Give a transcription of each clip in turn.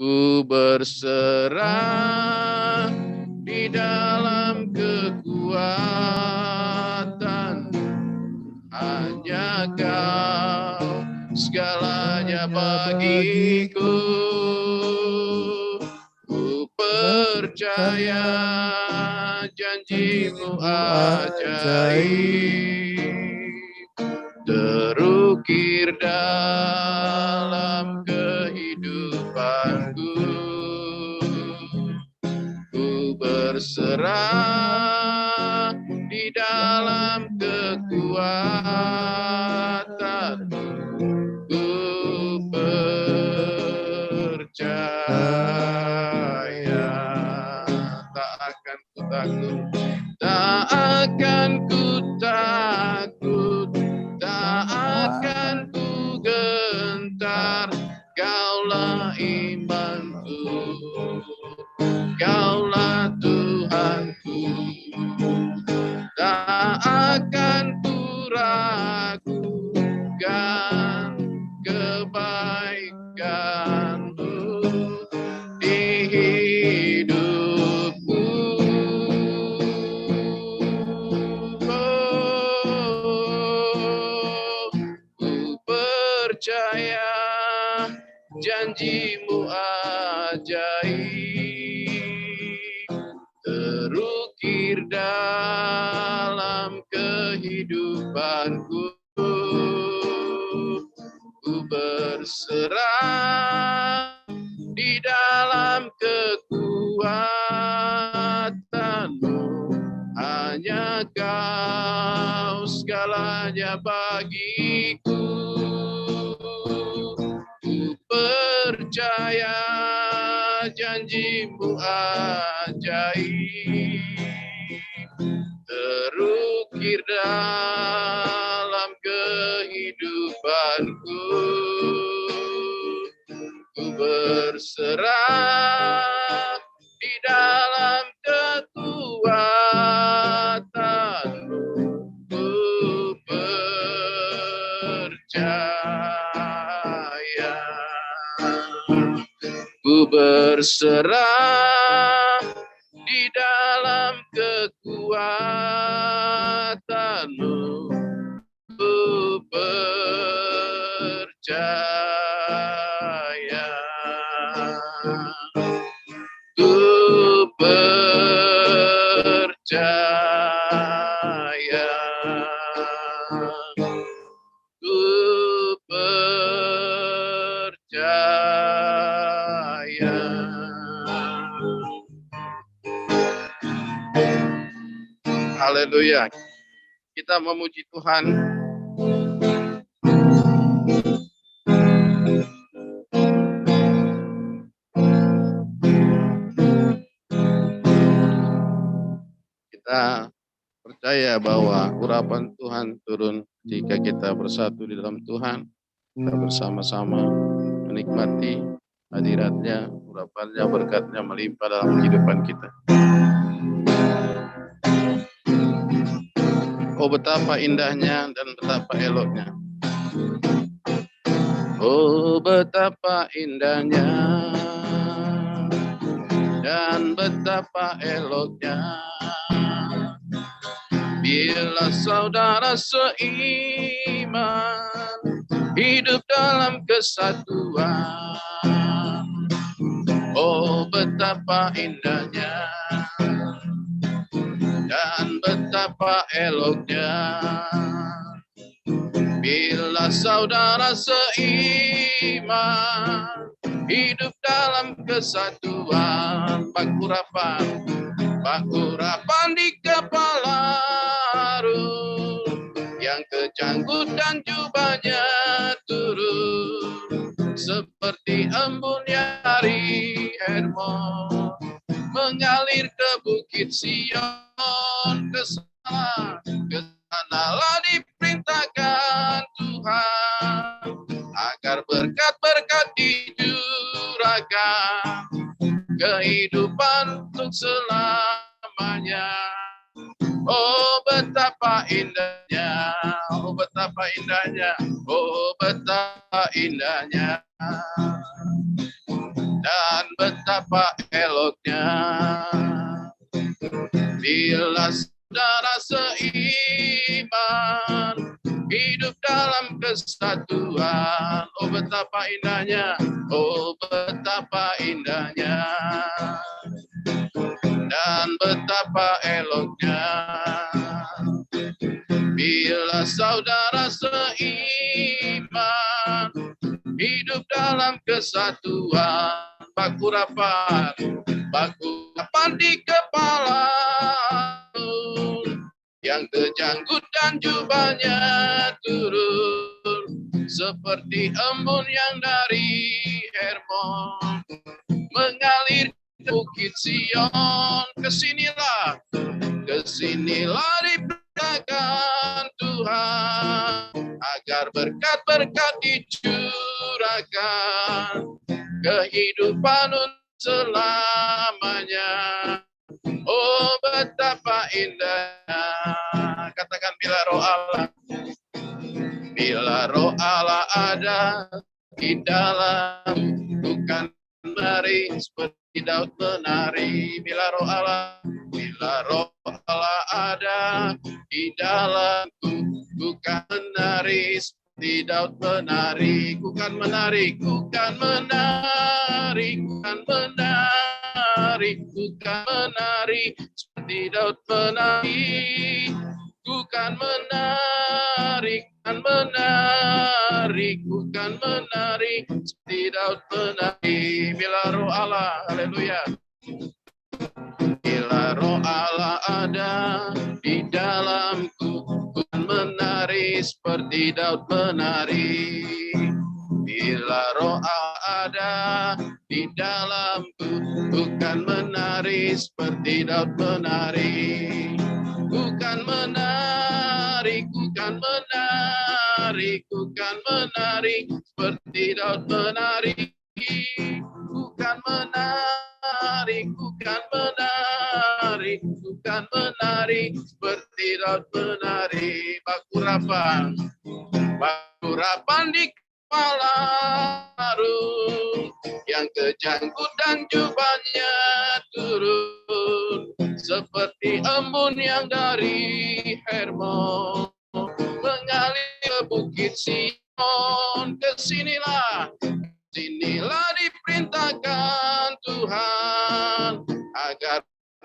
Ku berserah di dalam kekuatan hanya Kau segalanya bagiku. Ku percaya janji-Mu ajaib terukir dalam kehidupanku. Ku berserah di dalam kekuatan. Ku percaya tak akan ku takut, tak akan ku takut, tak akan ku gentar. Kaulah imanku, Kaulah Tuhanku, tak akan ku ragukan kebaikan-Mu di hidupku. Ku percaya janji-Mu ajaib terukir dalam kehidupanku. Ku berserah di dalam kekuatan-Mu hanya Kau segalanya bagiku. Ku percaya janji-Mu ajaib terukir dalam kehidupanku. Ku berserah di dalam kekuatan-Mu. Ku percaya. Ku berserah di dalam kekuatan-Mu. Ku percaya. Ku percaya. Ku percaya. Haleluya. Kita memuji Tuhan. Kita percaya bahwa urapan Tuhan turun jika kita bersatu di dalam Tuhan. Kita bersama-sama menikmati hadirat-Nya, urapan-Nya, berkat-Nya melimpah dalam kehidupan kita. Oh betapa indahnya dan betapa eloknya. Oh betapa indahnya dan betapa eloknya bila saudara seiman hidup dalam kesatuan. Oh betapa indahnya dan betapa eloknya bila saudara seiman hidup dalam kesatuan. Pakurapan di kepala Harun yang kejanggut dan jubahnya turun seperti embunnya hari Hermon mengalir ke bukit Sion. Kesanalah diperintahkan Tuhan agar berkat-berkat dicurahkan, kehidupan untuk selamanya. Oh betapa indahnya, oh betapa indahnya, oh betapa indahnya. Dan betapa eloknya bila saudara seiman hidup dalam kesatuan. Oh betapa indahnya, oh betapa indahnya, dan betapa eloknya bila saudara seiman hidup dalam kesatuan. Baku rapat di kepala yang kejanggut dan jubahnya turun seperti embun yang dari Hermon mengalir ke Bukit Sion. Kesinilah diperintahkan Tuhan agar berkat-berkat dicurahkan kehidupan untuk selamanya. Oh betapa indahnya. Katakan bila roh Allah ada di dalam, bukan menari seperti Daud menari. Bila roh Allah ada di dalamku, bukan menari seperti Daud menari. Bukan menari seperti Daud menari. Bukan menari seperti Daud menari. Bila roh Allah, haleluya. Bila roh Allah ada di dalamku, bukan menari seperti Daud menari. Bila roh Allah ada di dalamku, bukan menari seperti Daud menari. Bukan menari seperti Daud menari. Bukan menari seperti Daud menari. Bakurapan di kepala yang kejanggut dan jubahnya turun seperti embun yang dari Hermon mengalir ke Bukit Sion. Kesinilah diperintahkan Tuhan agar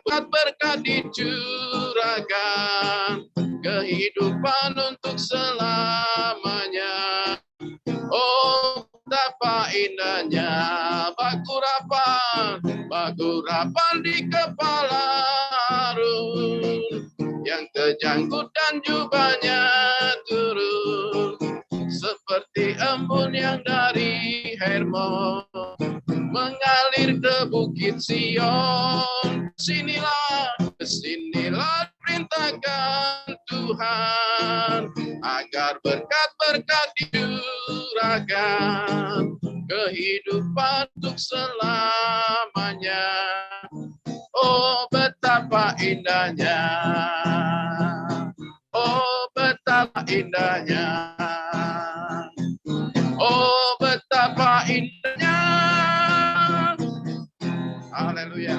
berkat dicurahkan kehidupan untuk selamanya. Oh betapa indahnya bakurapan di kepala Harun yang kejanggut dan jubahnya turun seperti embun yang dari Hermon mengalir ke Bukit Sion. Kesinilah perintahkan Tuhan agar berkat-berkat dicurahkan kehidupan untuk selamanya. Oh betapa indahnya, oh betapa indahnya, oh betapa indahnya. Haleluya.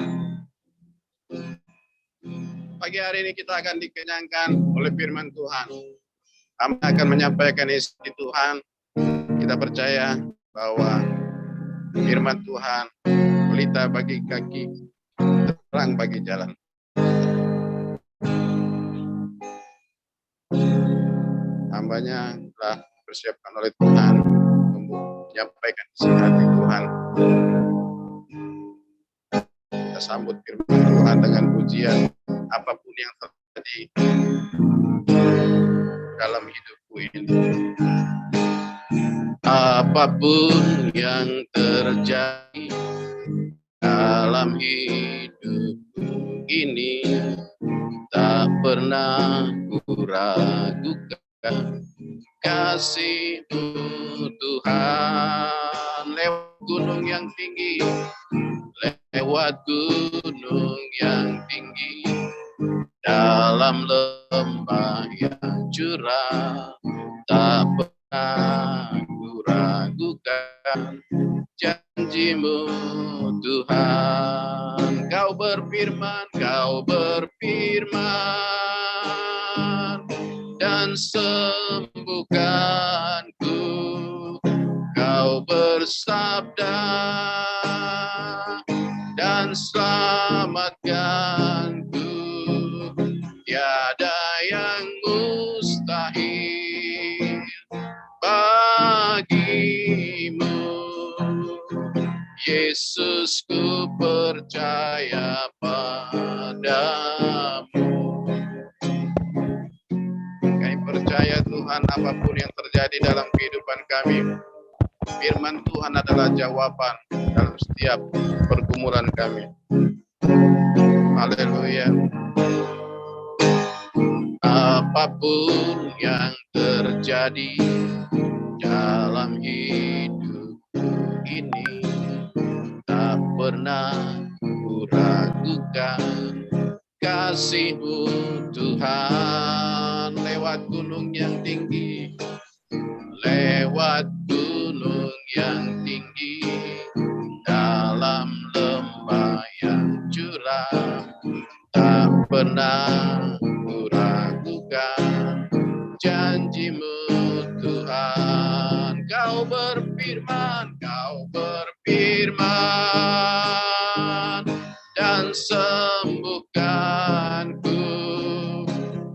Pagi hari ini kita akan dikenyangkan oleh firman Tuhan. Kami akan menyampaikan isi Tuhan. Kita percaya bahwa firman Tuhan pelita bagi kaki, terang bagi jalan. Hambanya telah dipersiapkan oleh Tuhan untuk menyampaikan isi hati Tuhan. Kita sambut firman Tuhan dengan pujian. Apapun yang terjadi dalam hidupku ini, apapun yang terjadi dalam hidupku ini, tak pernah kuragukan kasih-Mu Tuhan. Lewat gunung yang tinggi, lewat gunung yang tinggi, dalam lembah yang curam, tak pernah kuragukan janji-Mu Tuhan. Kau berfirman dan sembuhkanku. Kau bersabda dan selamatkanku. Tiada yang mustahil bagimu. Yesus, ku percaya padamu. Kami percaya Tuhan, apapun yang terjadi dalam kehidupan kami, firman Tuhan adalah jawaban dalam setiap pergumulan kami. Haleluya. Apapun yang terjadi dalam hidupku ini, tak pernah ku ragukan kasih-Mu Tuhan. Lewat gunung yang tinggi, lewat gunung yang tinggi, dalam lembah yang curam, tak pernah ku ragukan janji-Mu Tuhan. Kau berfirman dan sembuhkanku.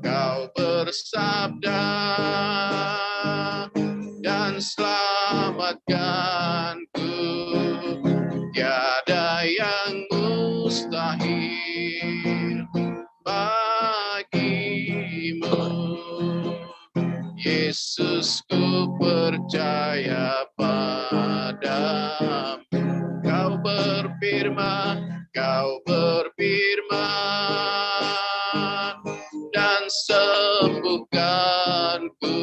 Kau bersabda dan selamatkanku. Tiada yang mustahil bagimu. Yesus, ku percaya padamu. Kau berfirman dan sembuhkanku.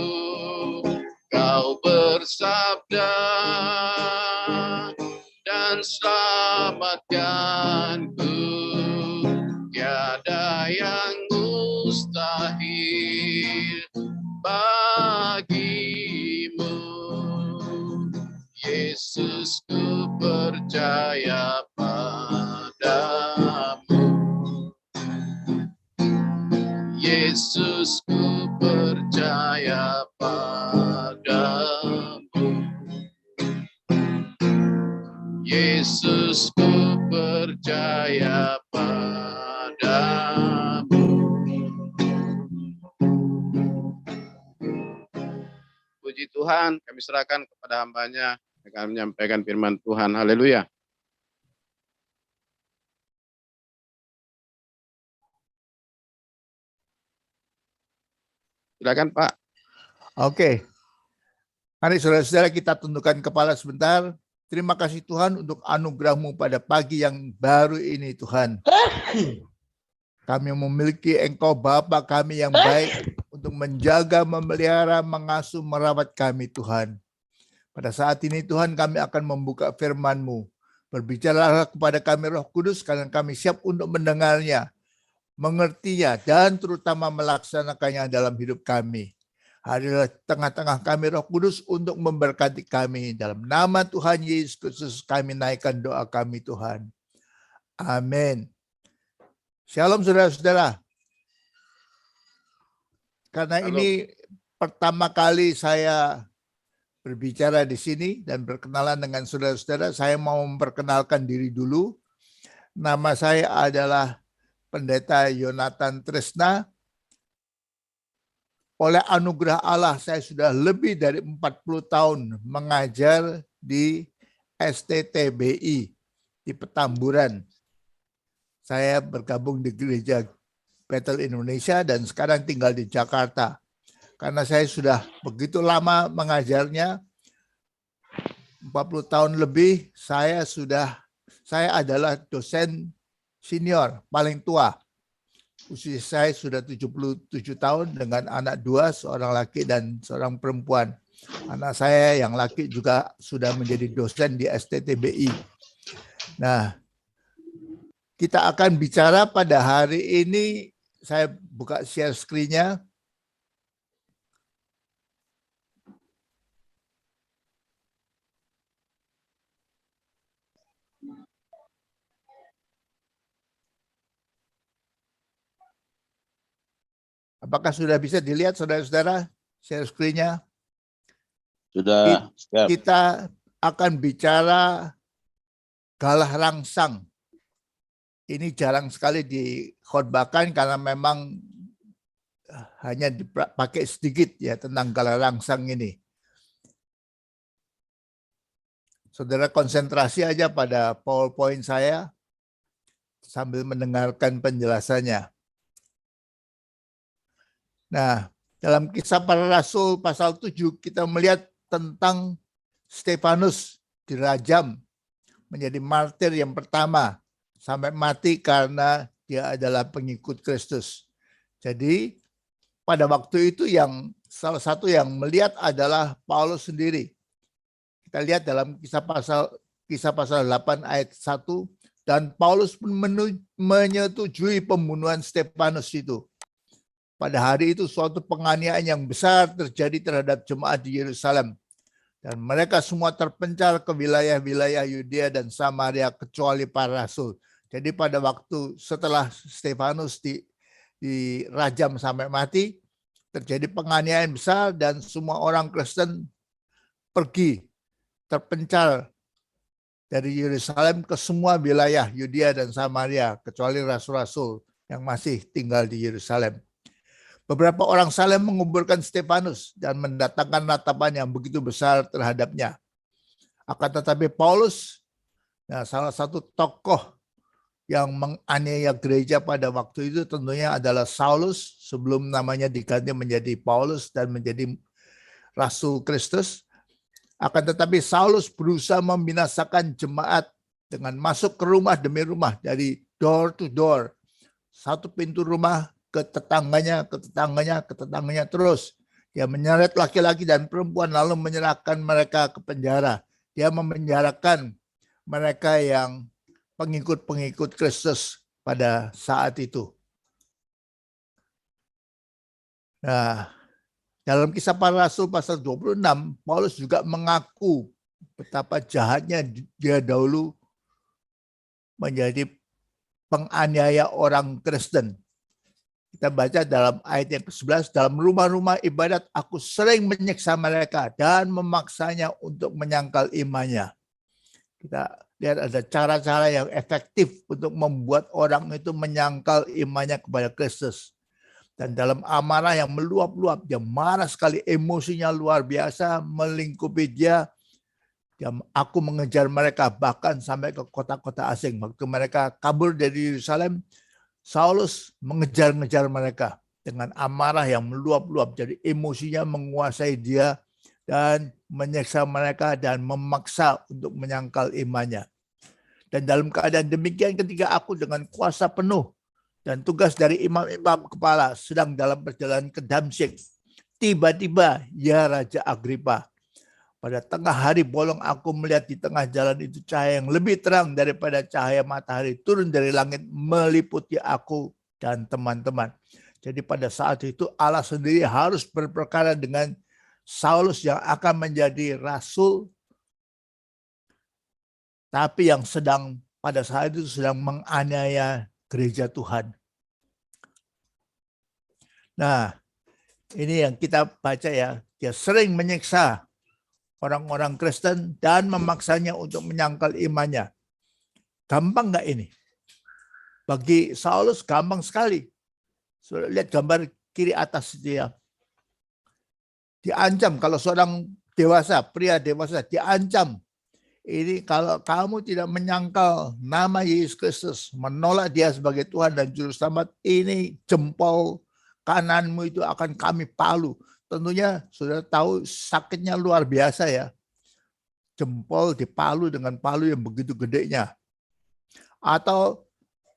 Kau bersabda dan selamatkanku. Tiada yang mustahil bagimu. Yesus, ku percaya padamu. Yesus, ku percaya padamu. Yesus, ku percaya padamu. Puji Tuhan, kami serahkan kepada hamba-Nya akan menyampaikan firman Tuhan. Haleluya. Silakan Pak. Oke. Mari saudara-saudara kita tundukkan kepala sebentar. Terima kasih Tuhan untuk anugerah-Mu pada pagi yang baru ini Tuhan. Kami memiliki Engkau Bapa kami yang baik untuk menjaga, memelihara, mengasuh, merawat kami Tuhan. Pada saat ini Tuhan kami akan membuka firman-Mu. Berbicaralah kepada kami Roh Kudus karena kami siap untuk mendengarnya, mengertinya, dan terutama melaksanakannya dalam hidup kami. Hadirlah tengah-tengah kami Roh Kudus untuk memberkati kami. Dalam nama Tuhan Yesus Kristus kami naikkan doa kami Tuhan. Amin. Shalom saudara-saudara. Karena Shalom. ini pertama kali saya berbicara di sini dan berkenalan dengan saudara-saudara, saya mau memperkenalkan diri dulu. Nama saya adalah Pendeta Yonatan Tresna. Oleh anugerah Allah, saya sudah lebih dari 40 tahun mengajar di STTBI di Petamburan. Saya bergabung di Gereja Bethel Indonesia dan sekarang tinggal di Jakarta. Karena saya sudah begitu lama mengajarnya, 40 tahun lebih, saya adalah dosen senior paling tua. Usia saya sudah 77 tahun dengan anak 2, seorang laki dan seorang perempuan. Anak saya yang laki juga sudah menjadi dosen di STTBI. Nah, kita akan bicara pada hari ini, saya buka share screen-nya. Apakah sudah bisa dilihat saudara-saudara share screen-nya? Sudah siap. Kita akan bicara galah rangsang. Ini jarang sekali dikhotbahkan karena memang hanya dipakai sedikit ya tentang galah rangsang ini. Saudara konsentrasi aja pada PowerPoint saya sambil mendengarkan penjelasannya. Nah, dalam Kisah Para Rasul pasal 7 kita melihat tentang Stefanus dirajam menjadi martir yang pertama sampai mati karena dia adalah pengikut Kristus. Jadi pada waktu itu yang salah satu yang melihat adalah Paulus sendiri. Kita lihat dalam kisah pasal 8 ayat 1, dan Paulus pun menyetujui pembunuhan Stefanus itu. Pada hari itu suatu penganiayaan yang besar terjadi terhadap jemaat di Yerusalem. Dan mereka semua terpencar ke wilayah-wilayah Yudea dan Samaria kecuali para rasul. Jadi pada waktu setelah Stefanus dirajam sampai mati, terjadi penganiayaan besar dan semua orang Kristen pergi terpencar dari Yerusalem ke semua wilayah Yudea dan Samaria kecuali rasul-rasul yang masih tinggal di Yerusalem. Beberapa orang saleh menguburkan Stefanus dan mendatangkan ratapan yang begitu besar terhadapnya. Akan tetapi Paulus, salah satu tokoh yang menganiaya gereja pada waktu itu tentunya adalah Saulus, sebelum namanya diganti menjadi Paulus dan menjadi Rasul Kristus. Akan tetapi Saulus berusaha membinasakan jemaat dengan masuk ke rumah demi rumah, dari door to door. Satu pintu rumah ke tetangganya, terus. Dia menyeret laki-laki dan perempuan lalu menyerahkan mereka ke penjara. Dia memenjarakan mereka yang pengikut-pengikut Kristus pada saat itu. Nah, dalam Kisah Para Rasul pasal 26, Paulus juga mengaku betapa jahatnya dia dahulu menjadi penganiaya orang Kristen. Kita baca dalam ayat yang ke-11, dalam rumah-rumah ibadat aku sering menyiksa mereka dan memaksanya untuk menyangkal imannya. Kita lihat ada cara-cara yang efektif untuk membuat orang itu menyangkal imannya kepada Kristus. Dan dalam amarah yang meluap-luap, dia marah sekali, emosinya luar biasa, melingkupi dia. Aku mengejar mereka bahkan sampai ke kota-kota asing. Waktu mereka kabur dari Yerusalem, Saulus mengejar-ngejar mereka dengan amarah yang meluap-luap. Jadi emosinya menguasai dia dan menyiksa mereka dan memaksa untuk menyangkal imannya. Dan dalam keadaan demikian ketika aku dengan kuasa penuh dan tugas dari imam-imam kepala sedang dalam perjalanan ke Damsyik, tiba-tiba ya Raja Agripa, pada tengah hari bolong aku melihat di tengah jalan itu cahaya yang lebih terang daripada cahaya matahari turun dari langit meliputi aku dan teman-teman. Jadi pada saat itu Allah sendiri harus berperkara dengan Saulus yang akan menjadi rasul, tapi yang pada saat itu sedang menganiaya gereja Tuhan. Nah, ini yang kita baca ya. Dia sering menyiksa orang-orang Kristen dan memaksanya untuk menyangkal imannya. Gampang nggak ini? Bagi Saulus gampang sekali. Sudah lihat gambar kiri atas itu ya. Diancam kalau seorang dewasa, pria dewasa diancam. Ini kalau kamu tidak menyangkal nama Yesus Kristus, menolak dia sebagai Tuhan dan Juru Selamat, ini jempol kananmu itu akan kami palu. Tentunya sudah tahu sakitnya luar biasa ya. Jempol dipalu dengan palu yang begitu gedenya. Atau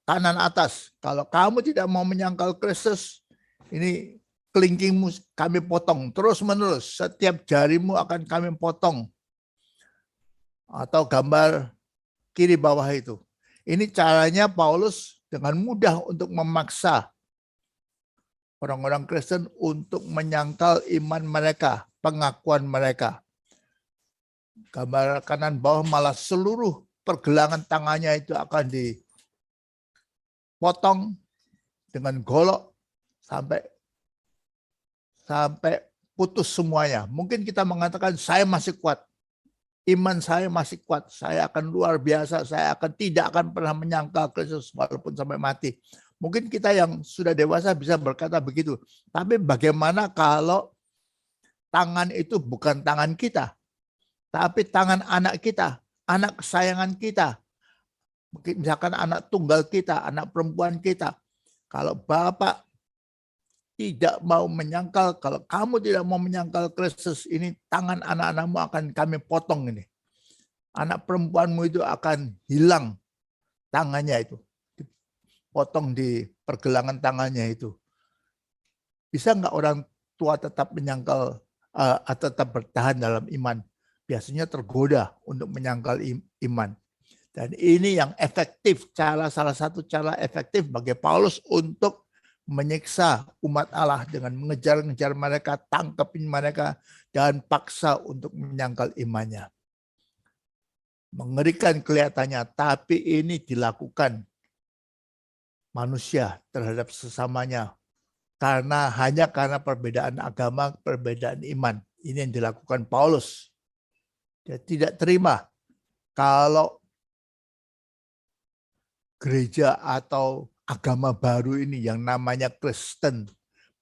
kanan atas, kalau kamu tidak mau menyangkal Kristus, ini kelingkingmu kami potong terus menerus, setiap jarimu akan kami potong. Atau gambar kiri bawah itu. Ini caranya Paulus dengan mudah untuk memaksa orang-orang Kristen untuk menyangkal iman mereka, pengakuan mereka. Gambar kanan bawah malah seluruh pergelangan tangannya itu akan dipotong dengan golok sampai sampai putus semuanya. Mungkin kita mengatakan saya masih kuat. Iman saya masih kuat. Saya akan luar biasa. Saya tidak akan pernah menyangkal Kristus walaupun sampai mati. Mungkin kita yang sudah dewasa bisa berkata begitu. Tapi bagaimana kalau tangan itu bukan tangan kita, tapi tangan anak kita, anak kesayangan kita. Mungkin misalkan anak tunggal kita, anak perempuan kita. Kalau Bapak tidak mau menyangkal, kalau kamu tidak mau menyangkal Kristus, ini tangan anak-anakmu akan kami potong ini. Anak perempuanmu itu akan hilang tangannya itu. Potong di pergelangan tangannya itu. Bisa nggak orang tua tetap menyangkal atau tetap bertahan dalam iman? Biasanya tergoda untuk menyangkal iman. Dan ini yang efektif, salah satu cara efektif bagi Paulus untuk menyiksa umat Allah dengan mengejar-ngejar mereka, tangkapin mereka, dan paksa untuk menyangkal imannya. Mengerikan kelihatannya, tapi ini dilakukan manusia terhadap sesamanya hanya karena perbedaan agama, perbedaan iman. Ini yang dilakukan Paulus. Dia tidak terima kalau gereja atau agama baru ini yang namanya Kristen,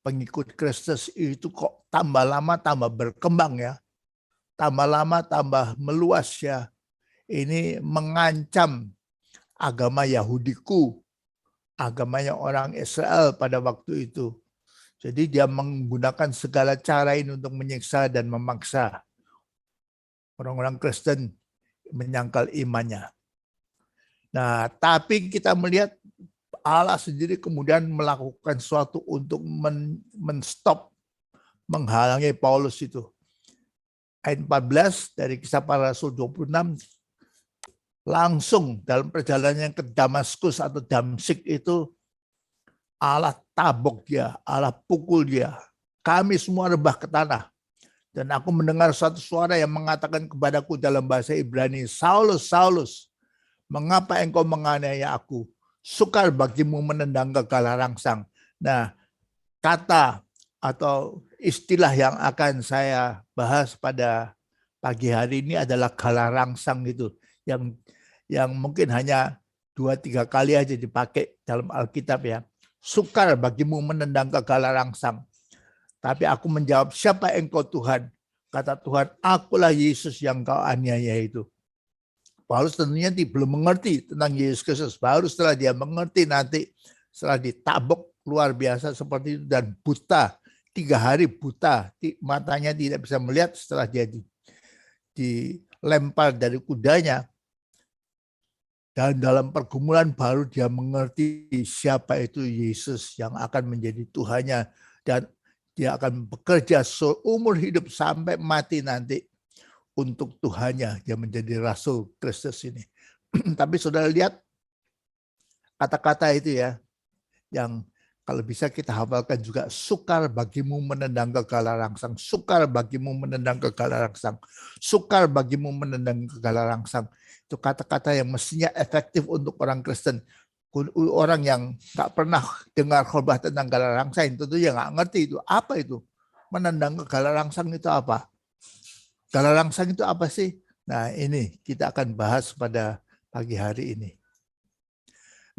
pengikut Kristus itu kok tambah lama tambah berkembang ya. Tambah lama tambah meluas ya. Ini mengancam agama Yahudiku, agamanya orang Israel pada waktu itu. Jadi dia menggunakan segala cara ini untuk menyiksa dan memaksa orang-orang Kristen menyangkal imannya. Nah, tapi kita melihat Allah sendiri kemudian melakukan sesuatu untuk menstop, menghalangi Paulus itu. Ayat 14 dari Kisah Para Rasul 26, langsung dalam perjalanan ke Damaskus atau Damsik itu, Allah tabok dia, Allah pukul dia. Kami semua rebah ke tanah. Dan aku mendengar suatu suara yang mengatakan kepadaku dalam bahasa Ibrani, Saulus, Saulus, mengapa engkau menganiaya aku? Sukar bagimu menendang kegala rangsang. Nah, kata atau istilah yang akan saya bahas pada pagi hari ini adalah gala rangsang itu. Yang mungkin hanya 2-3 kali aja dipakai dalam Alkitab ya. Sukar bagimu menendang kegala rangsang. Tapi aku menjawab, siapa engkau Tuhan? Kata Tuhan, akulah Yesus yang kau aniaya itu. Paulus tentunya belum mengerti tentang Yesus Kristus. Baru setelah dia mengerti nanti, setelah ditabok luar biasa seperti itu dan buta, 3 hari buta, matanya tidak bisa melihat setelah dia dilempar dari kudanya. Dan dalam pergumulan baru dia mengerti siapa itu Yesus yang akan menjadi Tuhannya. Dan dia akan bekerja seumur hidup sampai mati nanti untuk Tuhannya. Dia menjadi Rasul Kristus ini. Tapi saudara lihat kata-kata itu ya. Yang kalau bisa kita hafalkan juga. Sukar bagimu menendang kegala rangsang. Sukar bagimu menendang kegala rangsang. Sukar bagimu menendang kegala rangsang. Itu kata-kata yang mestinya efektif untuk orang Kristen. Orang yang tak pernah dengar khotbah tentang gala rangsang tentu ya nggak ngerti itu apa itu. Menendang kegala rangsang itu apa? Gala rangsang itu apa sih? Nah ini kita akan bahas pada pagi hari ini.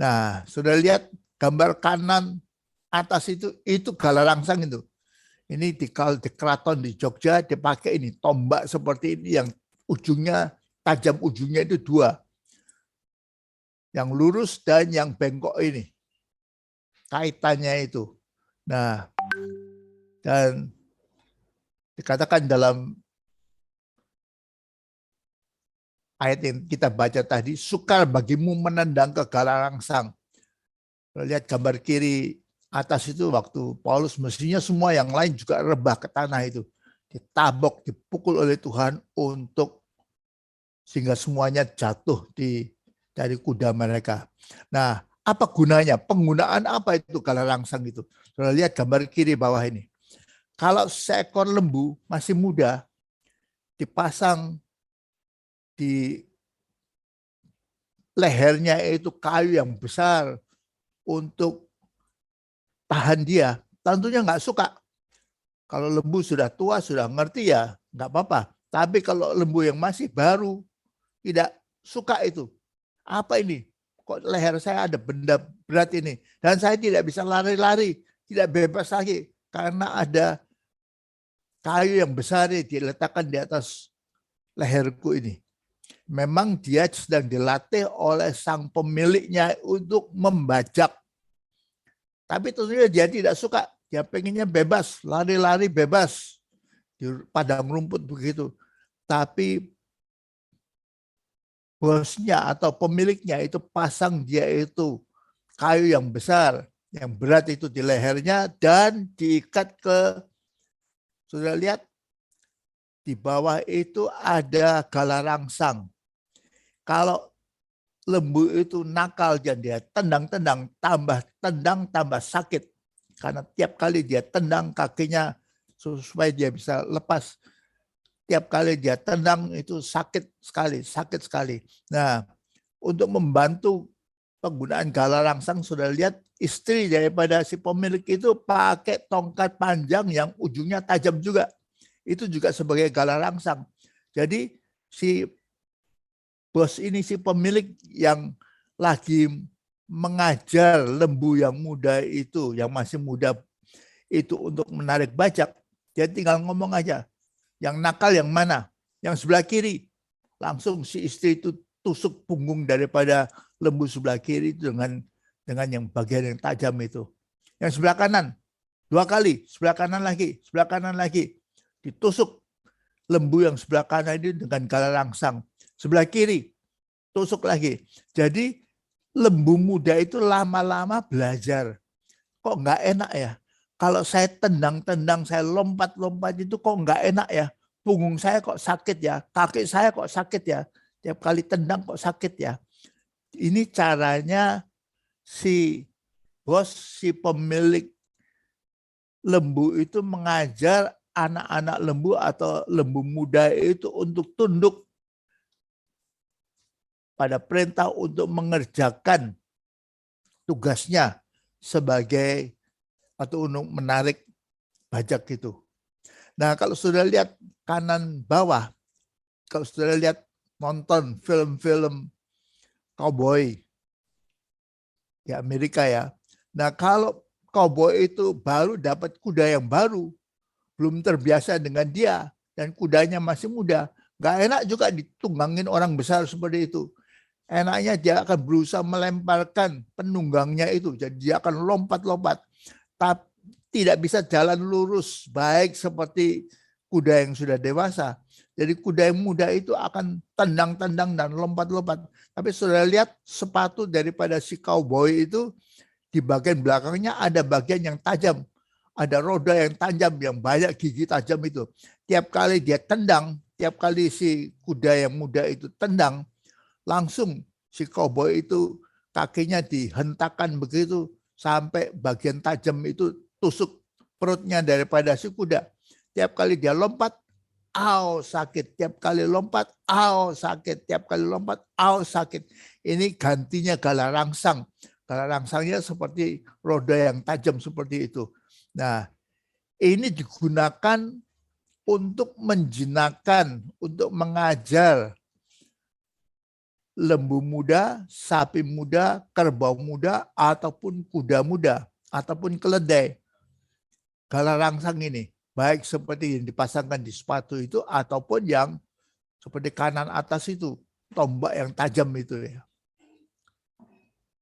Nah sudah lihat gambar kanan atas itu gala rangsang itu. Ini di keraton di Jogja dipakai ini tombak seperti ini yang ujungnya tajam, ujungnya itu 2. Yang lurus dan yang bengkok ini. Kaitannya itu. Nah, dan dikatakan dalam ayat yang kita baca tadi, sukar bagimu menendang kegala rangsang. Lihat gambar kiri atas itu waktu Paulus mestinya semua yang lain juga rebah ke tanah itu. Ditabok, dipukul oleh Tuhan untuk sehingga semuanya jatuh dari kuda mereka. Nah, apa gunanya? Penggunaan apa itu gala rangsang itu? Sudah lihat gambar kiri bawah ini. Kalau seekor lembu masih muda dipasang di lehernya itu kayu yang besar untuk tahan dia, tentunya nggak suka. Kalau lembu sudah tua, sudah ngerti ya nggak apa-apa. Tapi kalau lembu yang masih baru, tidak suka itu. Apa ini? Kok leher saya ada benda berat ini? Dan saya tidak bisa lari-lari, tidak bebas lagi. Karena ada kayu yang besar yang diletakkan di atas leherku ini. Memang dia sedang dilatih oleh sang pemiliknya untuk membajak. Tapi tentunya dia tidak suka. Dia pengennya bebas, lari-lari bebas di padang rumput begitu. Tapi bosnya atau pemiliknya itu pasang dia itu kayu yang besar, yang berat itu di lehernya dan diikat ke, sudah lihat di bawah itu ada galarangsang. Kalau lembu itu nakal dan dia tendang-tendang, tambah sakit. Karena tiap kali dia tendang kakinya supaya dia bisa lepas. Tiap kali dia tendang itu sakit sekali. Nah, untuk membantu penggunaan galarangsang, sudah lihat istri daripada si pemilik itu pakai tongkat panjang yang ujungnya tajam juga. Itu juga sebagai galarangsang. Jadi si bos ini, si pemilik yang lagi mengajar lembu yang muda itu, yang masih muda itu untuk menarik bajak, dia tinggal ngomong aja, yang nakal yang mana? Yang sebelah kiri. Langsung si istri itu tusuk punggung daripada lembu sebelah kiri itu dengan yang bagian yang tajam itu. Yang sebelah kanan, 2 kali, sebelah kanan lagi. Ditusuk lembu yang sebelah kanan itu dengan galarangsang. Sebelah kiri, tusuk lagi. Jadi lembu muda itu lama-lama belajar. Kok nggak enak ya? Kalau saya tendang-tendang, saya lompat-lompat itu kok nggak enak ya? Punggung saya kok sakit ya? Kaki saya kok sakit ya? Tiap kali tendang kok sakit ya? Ini caranya si bos, si pemilik lembu itu mengajar anak-anak lembu atau lembu muda itu untuk tunduk pada perintah untuk mengerjakan tugasnya sebagai atau untuk menarik bajak itu. Nah, kalau sudah lihat kanan bawah, kalau sudah lihat nonton film-film cowboy di Amerika ya. Nah, kalau cowboy itu baru dapat kuda yang baru, belum terbiasa dengan dia, dan kudanya masih muda, nggak enak juga ditunggangin orang besar seperti itu. Enaknya dia akan berusaha melemparkan penunggangnya itu, jadi dia akan lompat-lompat, tapi tidak bisa jalan lurus baik seperti kuda yang sudah dewasa. Jadi kuda yang muda itu akan tendang-tendang dan lompat-lompat. Tapi sudah lihat sepatu daripada si cowboy itu, di bagian belakangnya ada bagian yang tajam. Ada roda yang tajam, yang banyak gigi tajam itu. Tiap kali dia tendang, tiap kali si kuda yang muda itu tendang, langsung si cowboy itu kakinya dihentakkan begitu sampai bagian tajam itu tusuk perutnya daripada si kuda. Tiap kali dia lompat, sakit. Tiap kali lompat, sakit. Tiap kali lompat, sakit. Ini gantinya galarangsang. Galarangsangnya seperti roda yang tajam seperti itu. Nah, ini digunakan untuk menjinakkan, untuk mengajar lembu muda, sapi muda, kerbau muda, ataupun kuda muda, ataupun keledai. Galarangsang ini, baik seperti yang dipasangkan di sepatu itu, ataupun yang seperti kanan atas itu, tombak yang tajam itu ya.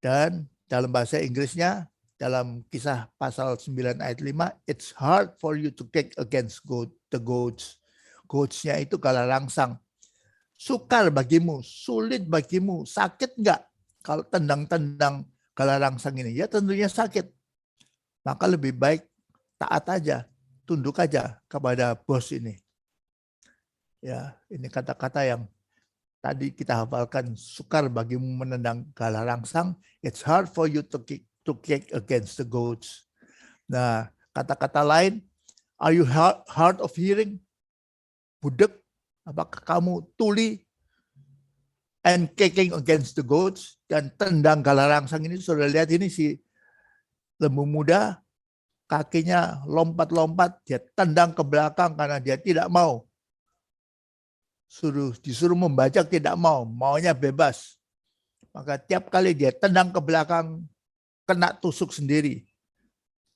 Dan dalam bahasa Inggrisnya, dalam Kisah pasal 9 ayat 5, it's hard for you to kick against the goats. Goats-nya itu galarangsang. Sukar bagimu, sulit bagimu, sakit enggak kalau tendang-tendang galarangsang ini? Ya tentunya sakit. Maka lebih baik taat aja, tunduk aja kepada bos ini. Ya, ini kata-kata yang tadi kita hafalkan. Sukar bagimu menendang galarangsang, it's hard for you to kick against the goats. Nah, kata-kata lain, are you hard of hearing? Budek. Apakah kamu tuli and kicking against the goats, dan tendang galarangsang ini? Sudah lihat ini si lembu muda kakinya lompat-lompat, dia tendang ke belakang karena dia tidak mau. Disuruh membajak tidak mau, maunya bebas. Maka tiap kali dia tendang ke belakang, kena tusuk sendiri.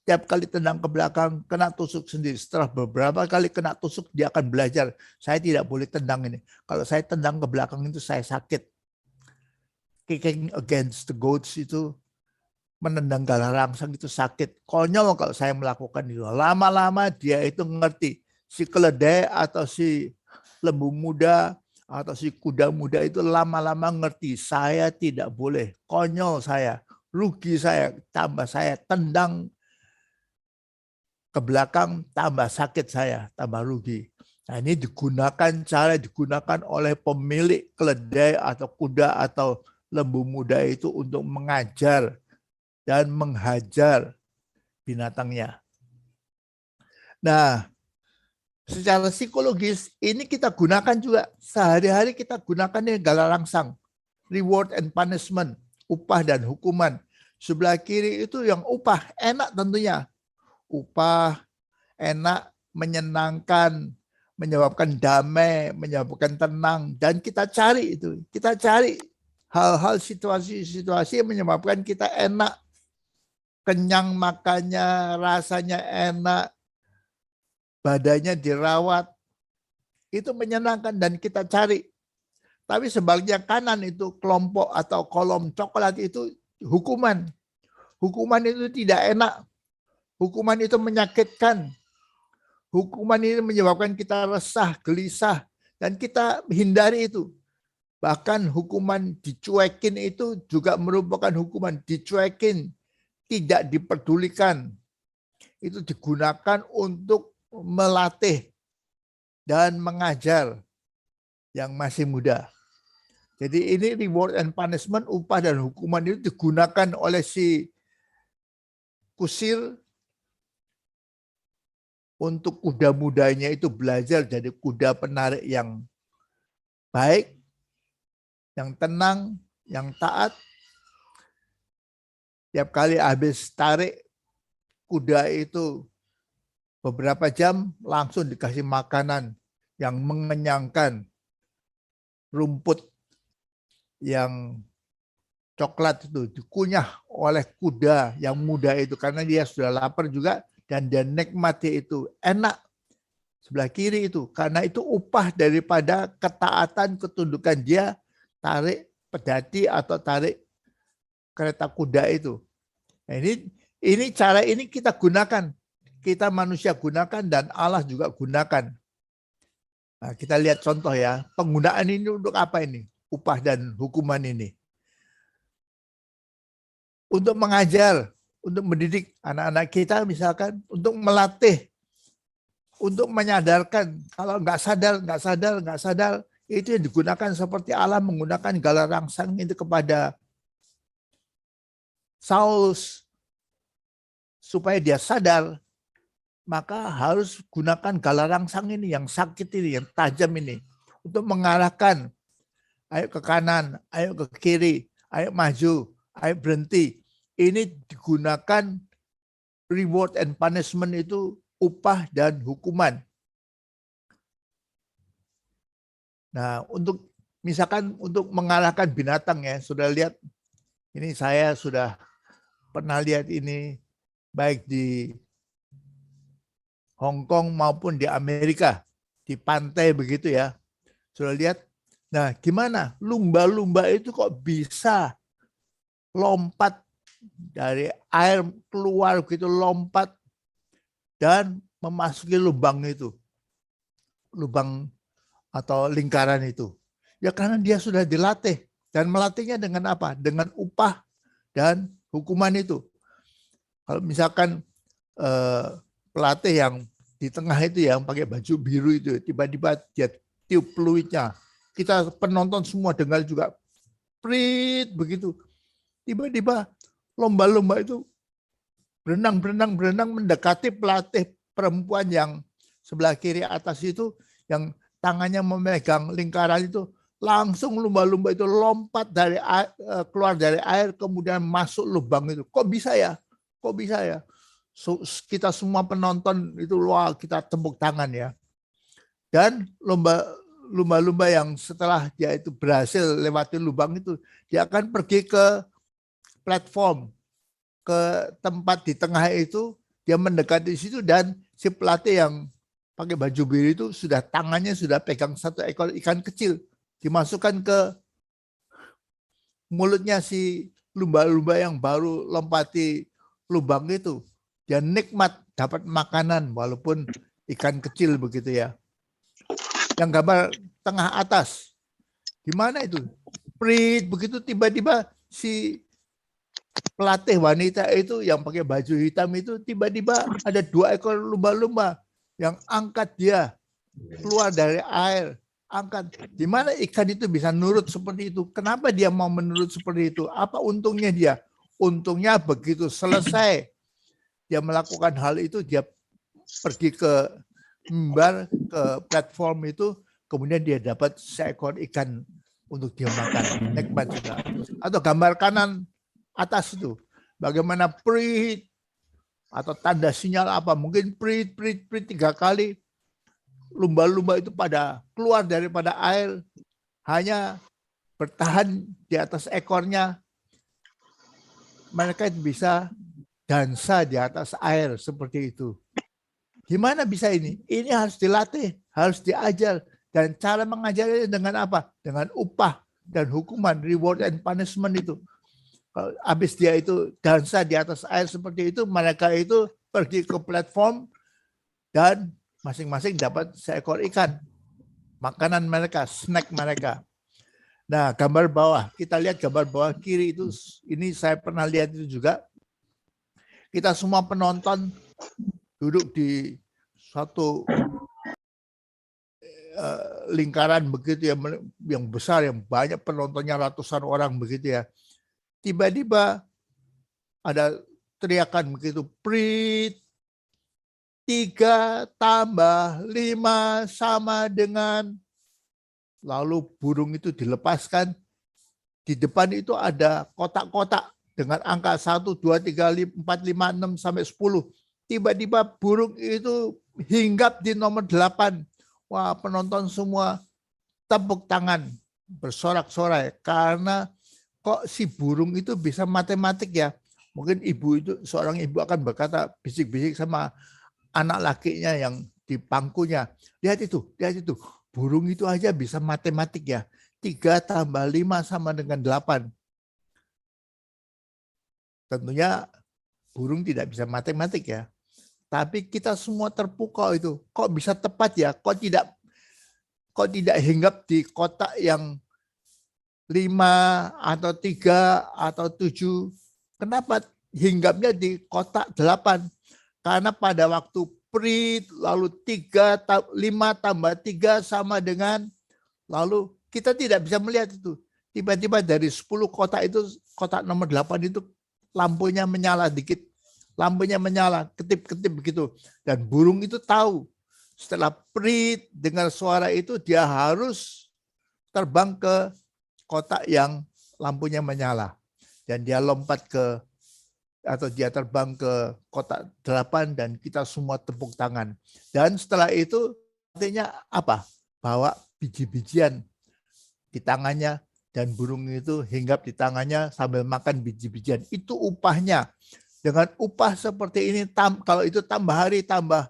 Tiap kali tendang ke belakang, kena tusuk sendiri. Setelah beberapa kali kena tusuk, dia akan belajar. Saya tidak boleh tendang ini. Kalau saya tendang ke belakang itu saya sakit. Kicking against the goats itu, menendang galarangsang itu sakit. Konyol kalau saya melakukan itu. Lama-lama dia itu ngerti. Si keledai atau si lembu muda atau si kuda muda itu lama-lama ngerti. Saya tidak boleh. Konyol saya. Rugi saya. Tambah saya tendang ke belakang, tambah sakit saya. Tambah rugi. Nah, ini digunakan oleh pemilik keledai atau kuda atau lembu muda itu untuk mengajar dan menghajar binatangnya. Nah, secara psikologis ini kita gunakan juga. Sehari-hari kita gunakan ini galarangsang. Reward and punishment. Upah dan hukuman. Sebelah kiri itu yang upah. Enak tentunya. Upah, enak, menyenangkan, menyebabkan damai, menyebabkan tenang. Dan kita cari itu. Kita cari hal-hal situasi-situasi yang menyebabkan kita enak. Kenyang makannya, rasanya enak, badannya dirawat, itu menyenangkan dan kita cari. Tapi sebaliknya kanan itu kelompok atau kolom coklat itu hukuman. Hukuman itu tidak enak. Hukuman itu menyakitkan. Hukuman ini menyebabkan kita resah, gelisah, dan kita hindari itu. Bahkan hukuman dicuekin itu juga merupakan hukuman. Dicuekin, tidak dipedulikan. Itu digunakan untuk melatih dan mengajar yang masih muda. Jadi ini reward and punishment, upah dan hukuman itu digunakan oleh si kusir untuk kuda mudanya itu belajar jadi kuda penarik yang baik, yang tenang, yang taat. Tiap kali habis tarik kuda itu beberapa jam langsung dikasih makanan yang mengenyangkan, rumput yang coklat itu dikunyah oleh kuda yang muda itu karena dia sudah lapar juga dan dia nikmati itu enak. Sebelah kiri itu karena itu upah daripada ketaatan ketundukan dia tarik pedati atau tarik kereta kuda itu. Nah, ini cara ini kita gunakan. Kita manusia gunakan dan Allah juga gunakan. Nah, kita lihat contoh ya. Penggunaan ini untuk apa ini? Upah dan hukuman ini. Untuk mengajar, untuk mendidik anak-anak kita misalkan, untuk melatih, untuk menyadarkan. Kalau nggak sadar, itu yang digunakan seperti Allah menggunakan galarangsang itu kepada Saulus supaya dia sadar, maka harus gunakan galarangsang ini yang sakit ini, yang tajam ini untuk mengarahkan, ayo ke kanan, ayo ke kiri, ayo maju, ayo berhenti. Ini digunakan reward and punishment itu upah dan hukuman. Nah, untuk misalkan untuk mengalahkan binatang ya, sudah lihat ini saya sudah pernah lihat ini baik di Hong Kong maupun di Amerika, di pantai begitu ya. Sudah lihat? Nah, gimana? Lumba-lumba itu kok bisa lompat dari air keluar begitu, lompat dan memasuki lubang itu. Lubang atau lingkaran itu. Ya karena dia sudah dilatih. Dan melatihnya dengan apa? Dengan upah dan hukuman itu. Kalau misalkan pelatih yang di tengah itu yang pakai baju biru itu, tiba-tiba dia tiup peluitnya. Kita penonton semua dengar juga, prit begitu. Tiba-tiba lomba-lomba itu berenang mendekati pelatih perempuan yang sebelah kiri atas itu, yang tangannya memegang lingkaran itu, langsung lumba-lumba itu lompat dari keluar dari air kemudian masuk lubang itu. Kok bisa ya? Kok bisa ya? kita semua penonton itu luar kita tepuk tangan ya. Dan lumba-lumba yang setelah dia itu berhasil lewati lubang itu, dia akan pergi ke platform, ke tempat di tengah itu, dia mendekati situ dan si pelatih yang pakai baju biru itu sudah tangannya sudah pegang satu ekor ikan kecil, dimasukkan ke mulutnya si lumba-lumba yang baru lompati lubang itu. Dia nikmat dapat makanan walaupun ikan kecil begitu ya. Yang gambar tengah atas, di mana itu? Prit begitu tiba-tiba si pelatih wanita itu yang pakai baju hitam itu tiba-tiba ada 2 ekor lumba-lumba yang angkat dia keluar dari air. Angkat. Di mana ikan itu bisa nurut seperti itu? Kenapa dia mau menurut seperti itu? Apa untungnya dia? Untungnya begitu selesai dia melakukan hal itu, dia pergi ke mimbar, ke platform itu, kemudian dia dapat seekor ikan untuk dia makan. Nikmat juga. Atau gambar kanan atas itu, bagaimana prit atau tanda sinyal apa, mungkin prit 3 kali, lumba-lumba itu pada keluar daripada air, hanya bertahan di atas ekornya. Mereka bisa dansa di atas air seperti itu. Gimana bisa ini? Ini harus dilatih, harus diajar. Dan cara mengajarnya dengan apa? Dengan upah dan hukuman, reward and punishment itu. Kalau habis dia itu dansa di atas air seperti itu, mereka itu pergi ke platform dan masing-masing dapat seekor ikan. Makanan mereka, snack mereka. Nah, gambar bawah, kita lihat gambar bawah kiri itu, ini saya pernah lihat itu juga. Kita semua penonton duduk di suatu lingkaran begitu ya, yang besar, yang banyak penontonnya ratusan orang begitu ya. Tiba-tiba ada teriakan begitu, prit 3 tambah 5 sama dengan, lalu burung itu dilepaskan. Di depan itu ada kotak-kotak dengan angka 1, 2, 3, 4, 5, 6, sampai 10. Tiba-tiba burung itu hinggap di nomor 8. Wah, penonton semua tepuk tangan, bersorak-sorai. Karena kok si burung itu bisa matematik ya. Mungkin seorang ibu akan berkata, bisik-bisik sama anak lakinya yang di pangkunya. Lihat itu. Burung itu aja bisa matematik ya. 3 tambah 5 sama dengan 8. Tentunya burung tidak bisa matematik ya. Tapi kita semua terpukau itu. Kok bisa tepat ya? Kok tidak hinggap di kotak yang 5 atau 3 atau 7? Kenapa hinggapnya di kotak 8? Karena pada waktu prit lalu 5 tambah 3 sama dengan, lalu kita tidak bisa melihat itu. Tiba-tiba dari 10 kotak itu, kotak nomor 8 itu lampunya menyala dikit. Lampunya menyala, ketip-ketip begitu. Dan burung itu tahu, setelah prit dengar suara itu, dia harus terbang ke kotak yang lampunya menyala. Dan dia lompat atau dia terbang ke kotak 8 dan kita semua tepuk tangan. Dan setelah itu artinya apa? Bawa biji-bijian di tangannya dan burung itu hinggap di tangannya sambil makan biji-bijian. Itu upahnya. Dengan upah seperti ini, kalau itu tambah hari tambah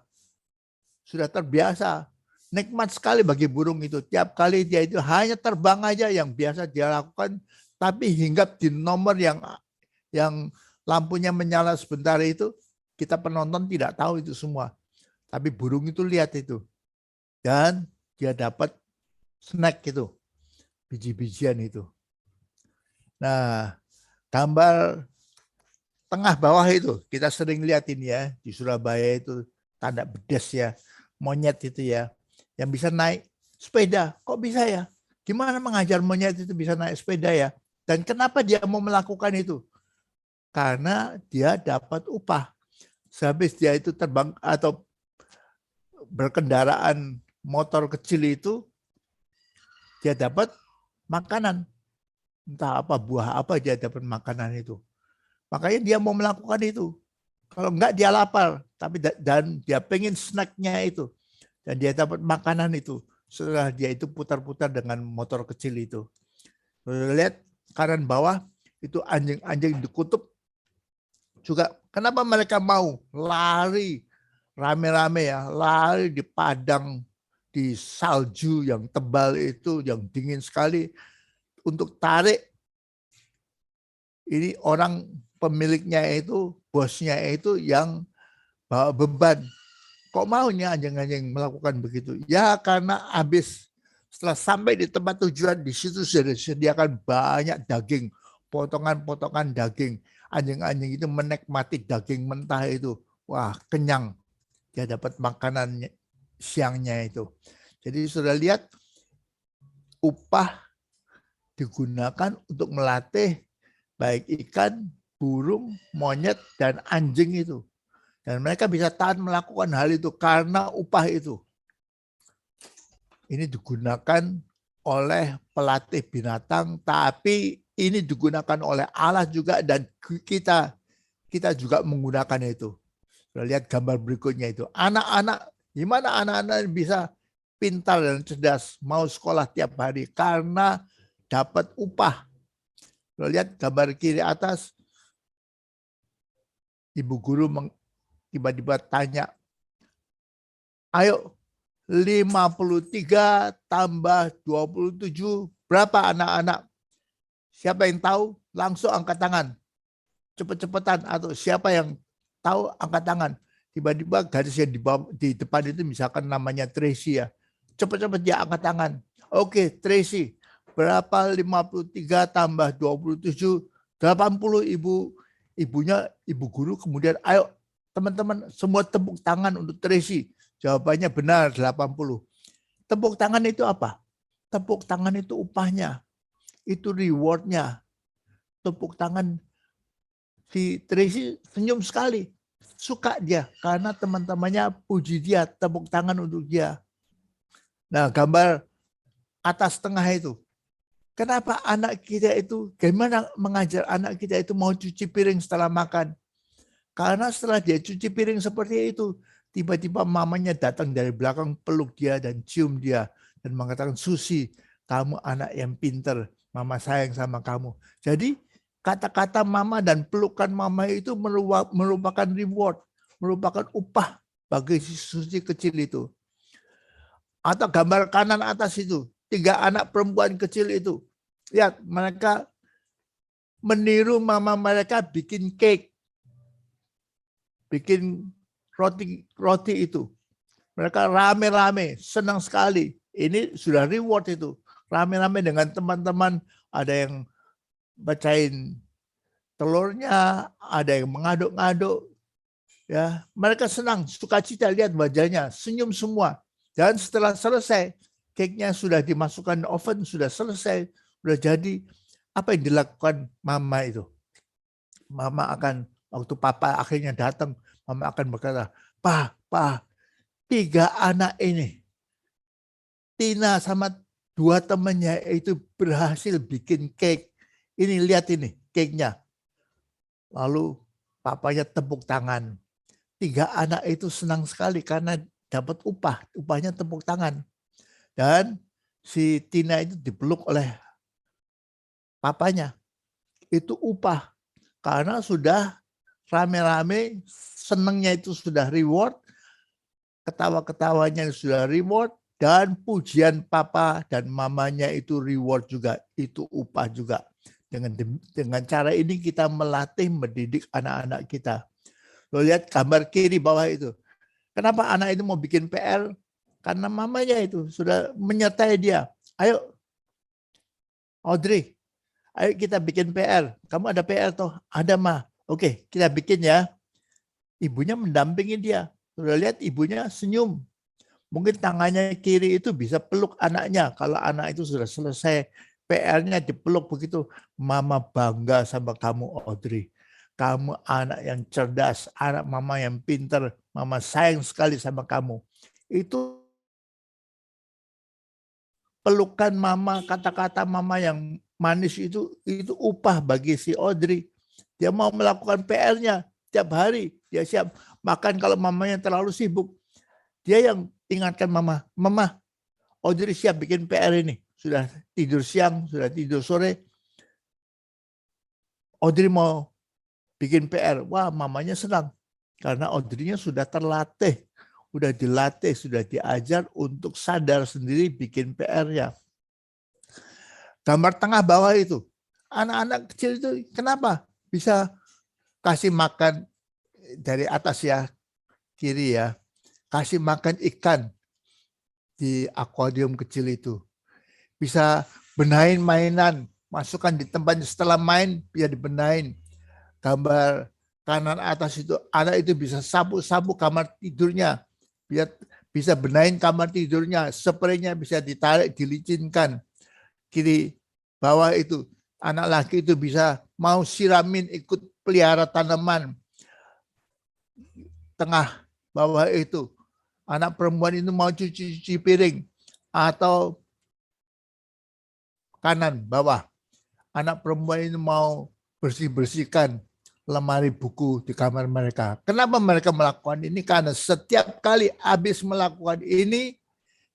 sudah terbiasa. Nikmat sekali bagi burung itu. Tiap kali dia itu hanya terbang aja yang biasa dia lakukan, tapi hinggap di nomor yang lampunya menyala sebentar itu, kita penonton tidak tahu itu semua. Tapi burung itu lihat itu. Dan dia dapat snack itu, biji-bijian itu. Nah, gambar tengah bawah itu, kita sering lihat ini ya, di Surabaya itu tanda bedes ya, monyet itu ya, yang bisa naik sepeda. Kok bisa ya? Gimana mengajar monyet itu bisa naik sepeda ya? Dan kenapa dia mau melakukan itu? Karena dia dapat upah. Sehabis dia itu terbang atau berkendaraan motor kecil itu, dia dapat makanan. Entah apa, buah apa dia dapat makanan itu. Makanya dia mau melakukan itu. Kalau enggak dia lapar, tapi dan dia pengen snacknya itu. Dan dia dapat makanan itu. Setelah dia itu putar-putar dengan motor kecil itu. Lihat kanan bawah, itu anjing-anjing di kutub juga. Kenapa mereka mau lari rame-rame ya, lari di padang, di salju yang tebal itu, yang dingin sekali, untuk tarik ini orang pemiliknya itu, bosnya itu yang bawa beban. Kok maunya anjing-anjing melakukan begitu? Ya karena habis setelah sampai di tempat tujuan, di situ sudah disediakan banyak daging, potongan-potongan daging. Anjing-anjing itu menikmati daging mentah itu. Wah, kenyang. Dia dapat makanan siangnya itu. Jadi sudah lihat, upah digunakan untuk melatih baik ikan, burung, monyet, dan anjing itu. Dan mereka bisa taat melakukan hal itu karena upah itu. Ini digunakan oleh pelatih binatang, tapi ini digunakan oleh Allah juga, dan kita juga menggunakan itu. Lihat gambar berikutnya itu. Anak-anak, gimana anak-anak bisa pintar dan cerdas, mau sekolah tiap hari karena dapat upah. Lihat gambar kiri atas, ibu guru tiba-tiba tanya, ayo 53 tambah 27 berapa anak-anak? Siapa yang tahu? Langsung angkat tangan. Cepet-cepetan, atau siapa yang tahu angkat tangan. Tiba-tiba gadis yang di depan itu misalkan namanya Tracy ya. Cepet-cepet dia angkat tangan. Oke, Tracy. Berapa 53 tambah 27? 80 ibu guru kemudian ayo teman-teman semua tepuk tangan untuk Tracy. Jawabannya benar 80. Tepuk tangan itu apa? Tepuk tangan itu upahnya. Itu rewardnya. Tepuk tangan si Tracy senyum sekali. Suka dia karena teman-temannya puji dia, tepuk tangan untuk dia. Nah, gambar atas tengah itu. Kenapa anak kita itu, gimana mengajar anak kita itu mau cuci piring setelah makan? Karena setelah dia cuci piring seperti itu, tiba-tiba mamanya datang dari belakang, peluk dia dan cium dia. Dan mengatakan, Susi, kamu anak yang pinter, mama sayang sama kamu. Jadi kata-kata mama dan pelukan mama itu merupakan reward, merupakan upah bagi si Susi kecil itu. Atau gambar kanan atas itu, 3 anak perempuan kecil itu. Lihat, mereka meniru mama mereka bikin cake. Bikin roti itu. Mereka rame-rame, senang sekali. Ini sudah reward itu. Rame-rame dengan teman-teman, ada yang bacain telurnya, ada yang mengaduk-ngaduk. Ya, mereka senang, sukacita, lihat wajahnya, senyum semua. Dan setelah selesai, cake-nya sudah dimasukkan oven, sudah selesai, sudah jadi. Apa yang dilakukan mama itu? Mama akan, waktu papa akhirnya datang, mama akan berkata, Pa, 3 anak ini, Tina sama 2 temannya itu berhasil bikin cake. Ini lihat ini, cake-nya. Lalu papanya tepuk tangan. 3 anak itu senang sekali karena dapat upah. Upahnya tepuk tangan. Dan si Tina itu dipeluk oleh papanya. Itu upah. Karena sudah rame-rame, senangnya itu sudah reward. Ketawa-ketawanya sudah reward. Dan pujian papa dan mamanya itu reward juga. Itu upah juga. Dengan cara ini kita melatih, mendidik anak-anak kita. Lo lihat gambar kiri bawah itu. Kenapa anak itu mau bikin PR? Karena mamanya itu sudah menyertai dia. Ayo, Audrey, ayo kita bikin PR. Kamu ada PR toh? Ada, Ma. Oke, kita bikin ya. Ibunya mendampingi dia. Sudah lihat ibunya senyum. Mungkin tangannya kiri itu bisa peluk anaknya. Kalau anak itu sudah selesai PR-nya dipeluk begitu. Mama bangga sama kamu, Audrey. Kamu anak yang cerdas, anak mama yang pintar. Mama sayang sekali sama kamu. Itu pelukan mama, kata-kata mama yang manis itu upah bagi si Audrey. Dia mau melakukan PR-nya tiap hari. Dia siap makan kalau mamanya terlalu sibuk. Dia yang ingatkan mama, Mama, Audrey siap bikin PR ini. Sudah tidur siang, sudah tidur sore. Audrey mau bikin PR. Wah, mamanya senang. Karena Audrey-nya sudah terlatih. Sudah dilatih, sudah diajar untuk sadar sendiri bikin PR-nya. Gambar tengah bawah itu. Anak-anak kecil itu kenapa bisa kasih makan dari atas ya, kiri ya. Kasih makan ikan di akuarium kecil itu. Bisa benahin mainan, masukkan di tempatnya setelah main, biar dibenahin. Gambar kanan atas itu, anak itu bisa sapu-sapu kamar tidurnya, biar bisa benahin kamar tidurnya, spraynya bisa ditarik, dilicinkan. Kiri bawah itu, anak laki itu bisa mau siramin, ikut pelihara tanaman. Tengah bawah itu, anak perempuan itu mau cuci piring, atau kanan bawah, anak perempuan itu mau bersih-bersihkan lemari buku di kamar mereka. Kenapa mereka melakukan ini? Karena setiap kali habis melakukan ini,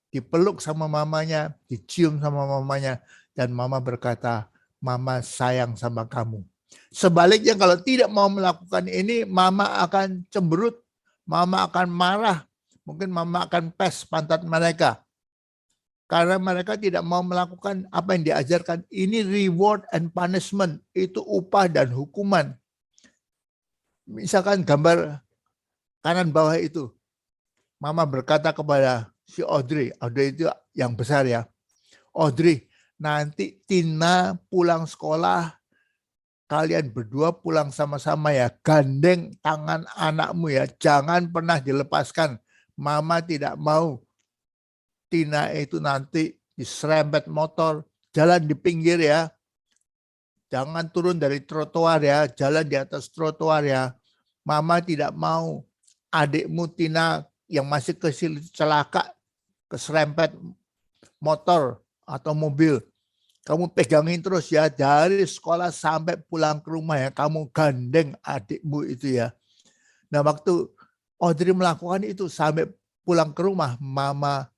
dipeluk sama mamanya, dicium sama mamanya, dan mama berkata, Mama sayang sama kamu. Sebaliknya kalau tidak mau melakukan ini, mama akan cemberut, mama akan marah, mungkin mama akan pes pantat mereka. Karena mereka tidak mau melakukan apa yang diajarkan. Ini reward and punishment, itu upah dan hukuman. Misalkan gambar kanan bawah itu, mama berkata kepada si Audrey itu yang besar ya, Audrey, nanti Tina pulang sekolah, kalian berdua pulang sama-sama ya, gandeng tangan anakmu ya, jangan pernah dilepaskan. Mama tidak mau Tina itu nanti diserempet motor, jalan di pinggir ya, jangan turun dari trotoar ya, jalan di atas trotoar ya. Mama tidak mau adikmu Tina yang masih kecil celaka, keserempet motor atau mobil. Kamu pegangin terus ya, dari sekolah sampai pulang ke rumah ya, kamu gandeng adikmu itu ya. Nah, waktu Audrey melakukan itu sampai pulang ke rumah, mama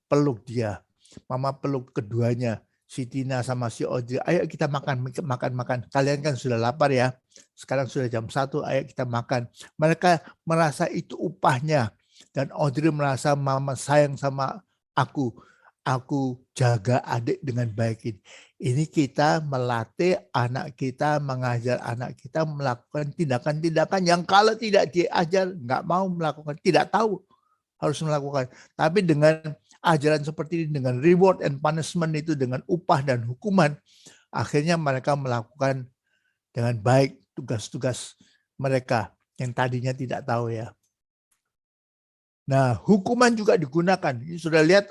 peluk dia. Mama peluk keduanya, si Tina sama si Audrey. Ayo kita makan. Kalian kan sudah lapar ya. Sekarang sudah jam 1, ayo kita makan. Mereka merasa itu upahnya. Dan Audrey merasa mama sayang sama aku. Aku jaga adik dengan baik. Ini kita melatih anak kita, mengajar anak kita melakukan tindakan-tindakan yang kalau tidak diajar, nggak mau melakukan, tidak tahu harus melakukan. Tapi dengan ajaran seperti ini, dengan reward and punishment itu, dengan upah dan hukuman, akhirnya mereka melakukan dengan baik tugas-tugas mereka yang tadinya tidak tahu ya. Nah, hukuman juga digunakan. Ini sudah lihat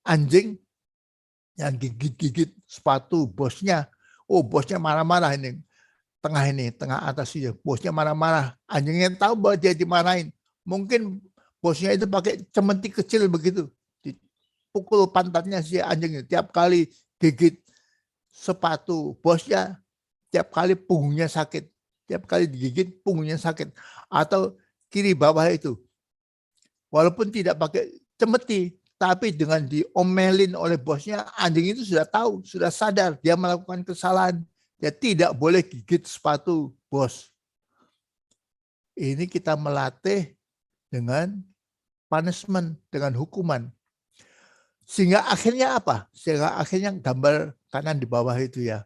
anjing yang gigit-gigit sepatu bosnya. Oh, bosnya marah-marah ini. Tengah atas itu. Bosnya marah-marah. Anjingnya tahu bahwa dia dimarahin. Mungkin bosnya itu pakai cemeti kecil begitu. Dipukul pantatnya si anjingnya. Tiap kali gigit sepatu bosnya, tiap kali punggungnya sakit. Tiap kali digigit punggungnya sakit. Atau kiri bawah itu. Walaupun tidak pakai cemeti, tapi dengan diomelin oleh bosnya, anjing itu sudah tahu, sudah sadar dia melakukan kesalahan. Dia tidak boleh gigit sepatu bos. Ini kita melatih dengan punishment, dengan hukuman. Sehingga akhirnya apa? Sehingga akhirnya gambar kanan di bawah itu ya.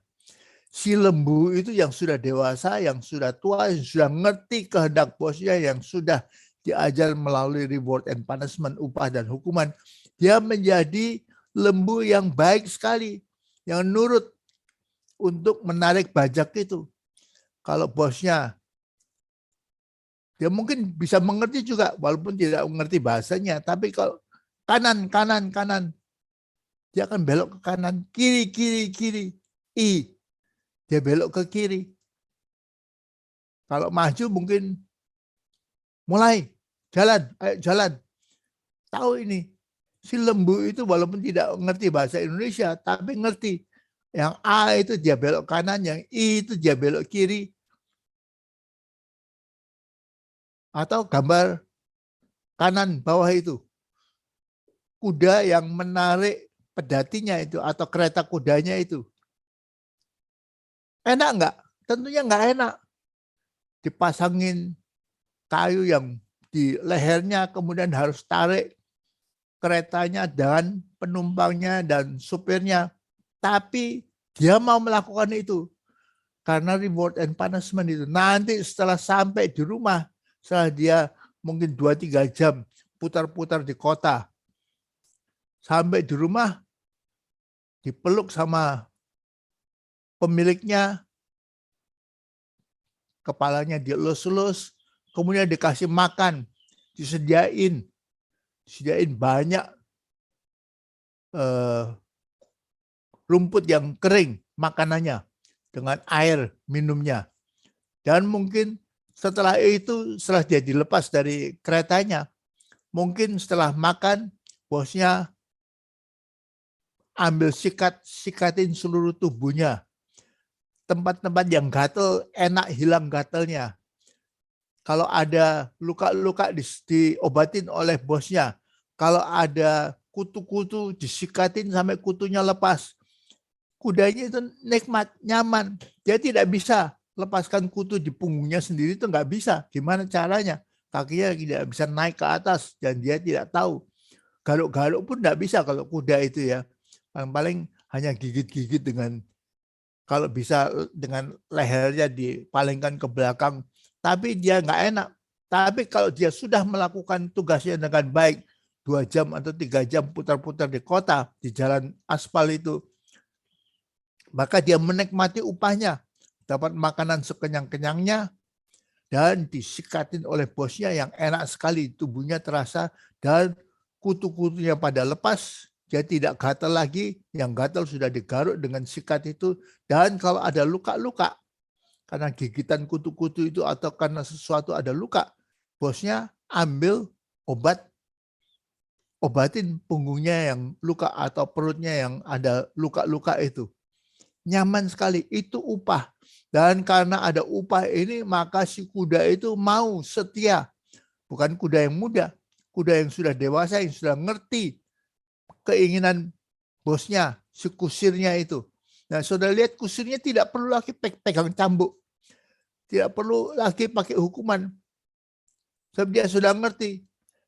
Si lembu itu yang sudah dewasa, yang sudah tua, yang sudah ngerti kehendak bosnya, yang sudah diajar melalui reward and punishment, upah dan hukuman, dia menjadi lembu yang baik sekali, yang nurut untuk menarik bajak itu. Kalau bosnya, dia mungkin bisa mengerti juga, walaupun tidak mengerti bahasanya, tapi kalau kanan, dia akan belok ke kanan, kiri, I, dia belok ke kiri. Kalau maju mungkin mulai, jalan. Tahu ini, si lembu itu walaupun tidak ngerti bahasa Indonesia, tapi ngerti. Yang A itu dia belok kanan, yang I itu dia belok kiri. Atau gambar kanan bawah itu, kuda yang menarik pedatinya itu atau kereta kudanya itu. Enak nggak? Tentunya nggak enak. Dipasangin kayu yang di lehernya, kemudian harus tarik keretanya dan penumpangnya dan supirnya. Tapi dia mau melakukan itu karena reward and punishment itu. Nanti setelah sampai di rumah, setelah dia mungkin 2-3 jam putar-putar di kota, sampai di rumah dipeluk sama pemiliknya, kepalanya dielus-elus, kemudian dikasih makan, disediain banyak rumput yang kering makanannya dengan air minumnya. Dan mungkin setelah itu, setelah dia dilepas dari keretanya, mungkin setelah makan, bosnya ambil sikatin seluruh tubuhnya. Tempat-tempat yang gatel, enak hilang gatelnya. Kalau ada luka-luka diobatin oleh bosnya. Kalau ada kutu-kutu disikatin sampai kutunya lepas. Kudanya itu nikmat, nyaman. Dia tidak bisa lepaskan kutu di punggungnya sendiri, itu nggak bisa. Gimana caranya? Kakinya tidak bisa naik ke atas dan dia tidak tahu. Garuk-garuk pun nggak bisa kalau kuda itu ya. Paling-paling hanya gigit-gigit dengan, kalau bisa dengan lehernya dipalingkan ke belakang. Tapi dia nggak enak. Tapi kalau dia sudah melakukan tugasnya dengan baik, 2 jam atau 3 jam putar-putar di kota, di jalan aspal itu, maka dia menikmati upahnya, dapat makanan sekenyang-kenyangnya, dan disikatin oleh bosnya yang enak sekali, tubuhnya terasa, dan kutu-kutunya pada lepas, dia tidak gatal lagi, yang gatal sudah digaruk dengan sikat itu, dan kalau ada luka-luka, karena gigitan kutu-kutu itu atau karena sesuatu ada luka, bosnya ambil obatin punggungnya yang luka atau perutnya yang ada luka-luka itu. Nyaman sekali, itu upah. Dan karena ada upah ini, maka si kuda itu mau setia. Bukan kuda yang muda, kuda yang sudah dewasa, yang sudah ngerti keinginan bosnya, si kusirnya itu. Nah, saudara lihat kusirnya tidak perlu lagi pegang cambuk. Tidak perlu lagi pakai hukuman. Sebab dia sudah ngerti.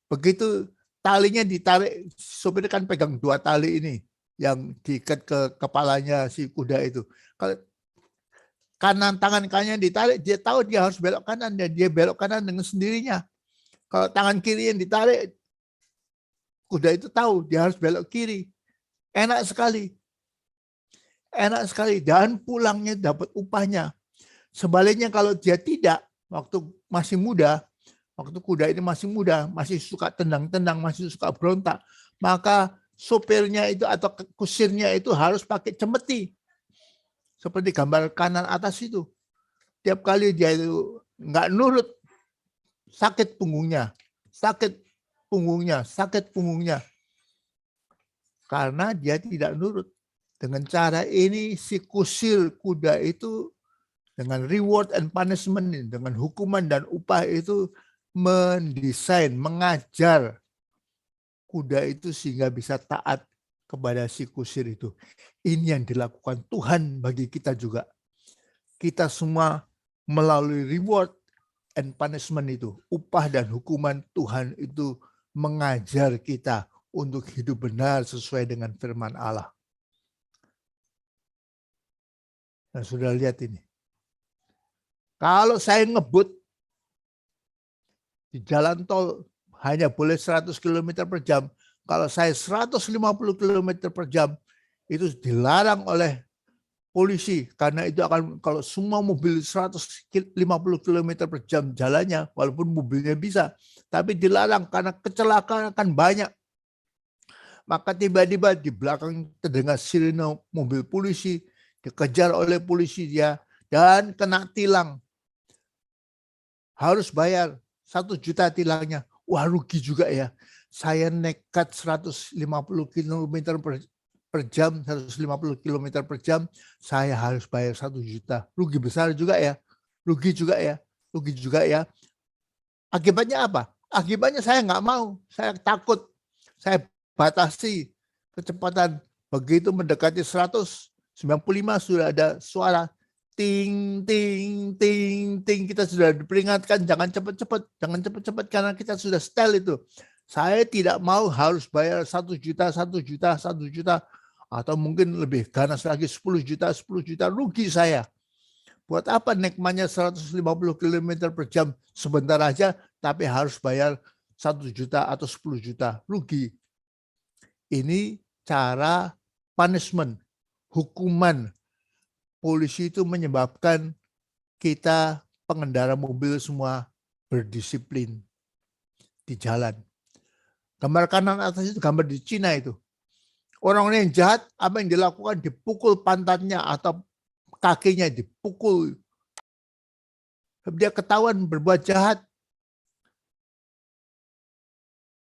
Begitu talinya ditarik, sopir kan pegang 2 tali ini yang diikat ke kepalanya si kuda itu. Kalau tangan kanannya ditarik, dia tahu dia harus belok kanan dan dia belok kanan dengan sendirinya. Kalau tangan kiri yang ditarik, kuda itu tahu dia harus belok kiri. Enak sekali. Enak sekali dan pulangnya dapat upahnya. Sebaliknya kalau dia tidak, waktu masih muda, waktu kuda ini masih muda, masih suka tendang-tendang, masih suka berontak, maka sopirnya itu atau kusirnya itu harus pakai cemeti. Seperti gambar kanan atas itu. Tiap kali dia itu nggak nurut, sakit punggungnya, sakit punggungnya, sakit punggungnya. Karena dia tidak nurut. Dengan cara ini si kusir kuda itu dengan reward and punishment, dengan hukuman dan upah itu mendesain, mengajar kuda itu sehingga bisa taat kepada si kusir itu. Ini yang dilakukan Tuhan bagi kita juga. Kita semua melalui reward and punishment itu, upah dan hukuman Tuhan itu mengajar kita untuk hidup benar sesuai dengan firman Allah. Nah, sudah lihat ini. Kalau saya ngebut di jalan tol hanya boleh 100 km per jam. Kalau saya 150 km per jam, itu dilarang oleh polisi. Karena itu akan, kalau semua mobil 150 km per jam jalannya, walaupun mobilnya bisa, tapi dilarang karena kecelakaan akan banyak. Maka tiba-tiba di belakang terdengar sirene mobil polisi, dikejar oleh polisi dia, dan kena tilang. Harus bayar 1 juta tilangnya. Wah, rugi juga ya. Saya nekat 150 km per jam, 150 km per jam, saya harus bayar 1 juta. Rugi besar juga ya. Rugi juga ya. Akibatnya apa? Akibatnya saya nggak mau, saya takut, saya batasi kecepatan. Begitu mendekati 195 sudah ada suara ting ting ting ting, kita sudah diperingatkan jangan cepat-cepat, jangan cepat-cepat karena kita sudah setel itu. Saya tidak mau harus bayar 1 juta, 1 juta, 1 juta, atau mungkin lebih ganas lagi 10 juta, 10 juta, rugi saya. Buat apa nikmatnya 150 km per jam sebentar aja, tapi harus bayar 1 juta atau 10 juta, rugi. Ini cara punishment, hukuman. Polisi itu menyebabkan kita pengendara mobil semua berdisiplin di jalan. Gambar kanan atas itu gambar di Cina itu. Orang yang jahat, apa yang dilakukan? Dipukul pantatnya atau kakinya dipukul. Dia ketahuan berbuat jahat.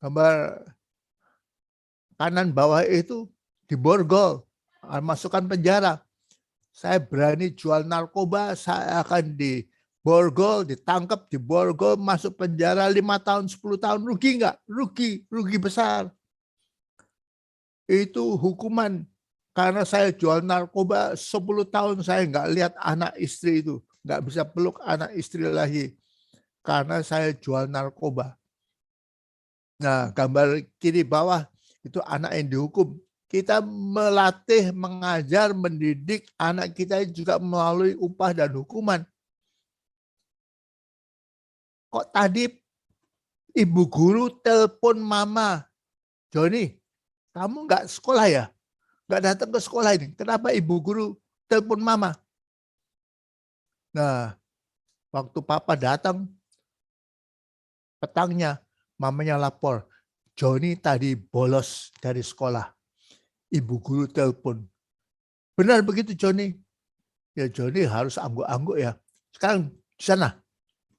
Gambar kanan bawah itu diborgol, masukkan penjara. Saya berani jual narkoba, saya akan diborgol, ditangkap, diborgol, masuk penjara 5 tahun, 10 tahun. Rugi nggak? Rugi besar. Itu hukuman. Karena saya jual narkoba 10 tahun, saya nggak lihat anak istri itu. Nggak bisa peluk anak istri lagi. Karena saya jual narkoba. Nah, gambar kiri bawah itu anak yang dihukum. Kita melatih, mengajar, mendidik anak kita juga melalui upah dan hukuman. Kok tadi ibu guru telepon mama, Joni, kamu nggak sekolah ya? Nggak datang ke sekolah ini. Kenapa ibu guru telepon mama? Nah, waktu papa datang, petangnya, mamanya lapor, Joni tadi bolos dari sekolah. Ibu guru telepon. Benar begitu Joni? Ya Joni harus angguk-angguk ya. Sekarang di sana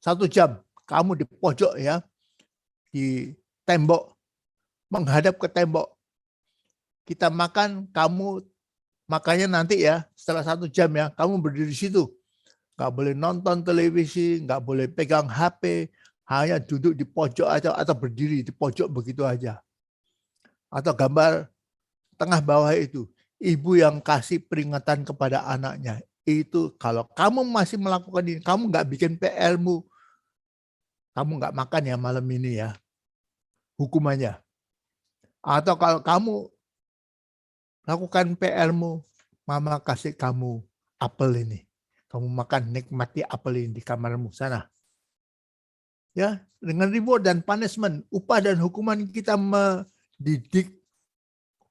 1 jam kamu di pojok ya, di tembok, menghadap ke tembok. Kita makan, kamu makanya nanti ya setelah 1 jam ya, kamu berdiri di situ. Nggak boleh nonton televisi, nggak boleh pegang HP, hanya duduk di pojok atau berdiri di pojok begitu aja. Atau gambar tengah bawah itu, ibu yang kasih peringatan kepada anaknya. Itu kalau kamu masih melakukan ini, kamu nggak bikin PR-mu, kamu nggak makan ya malam ini ya, hukumannya. Atau kalau kamu lakukan PR-mu, mama kasih kamu apel ini. Kamu makan, nikmati apel ini di kamarmu sana. Ya, dengan reward dan punishment, upah dan hukuman kita mendidik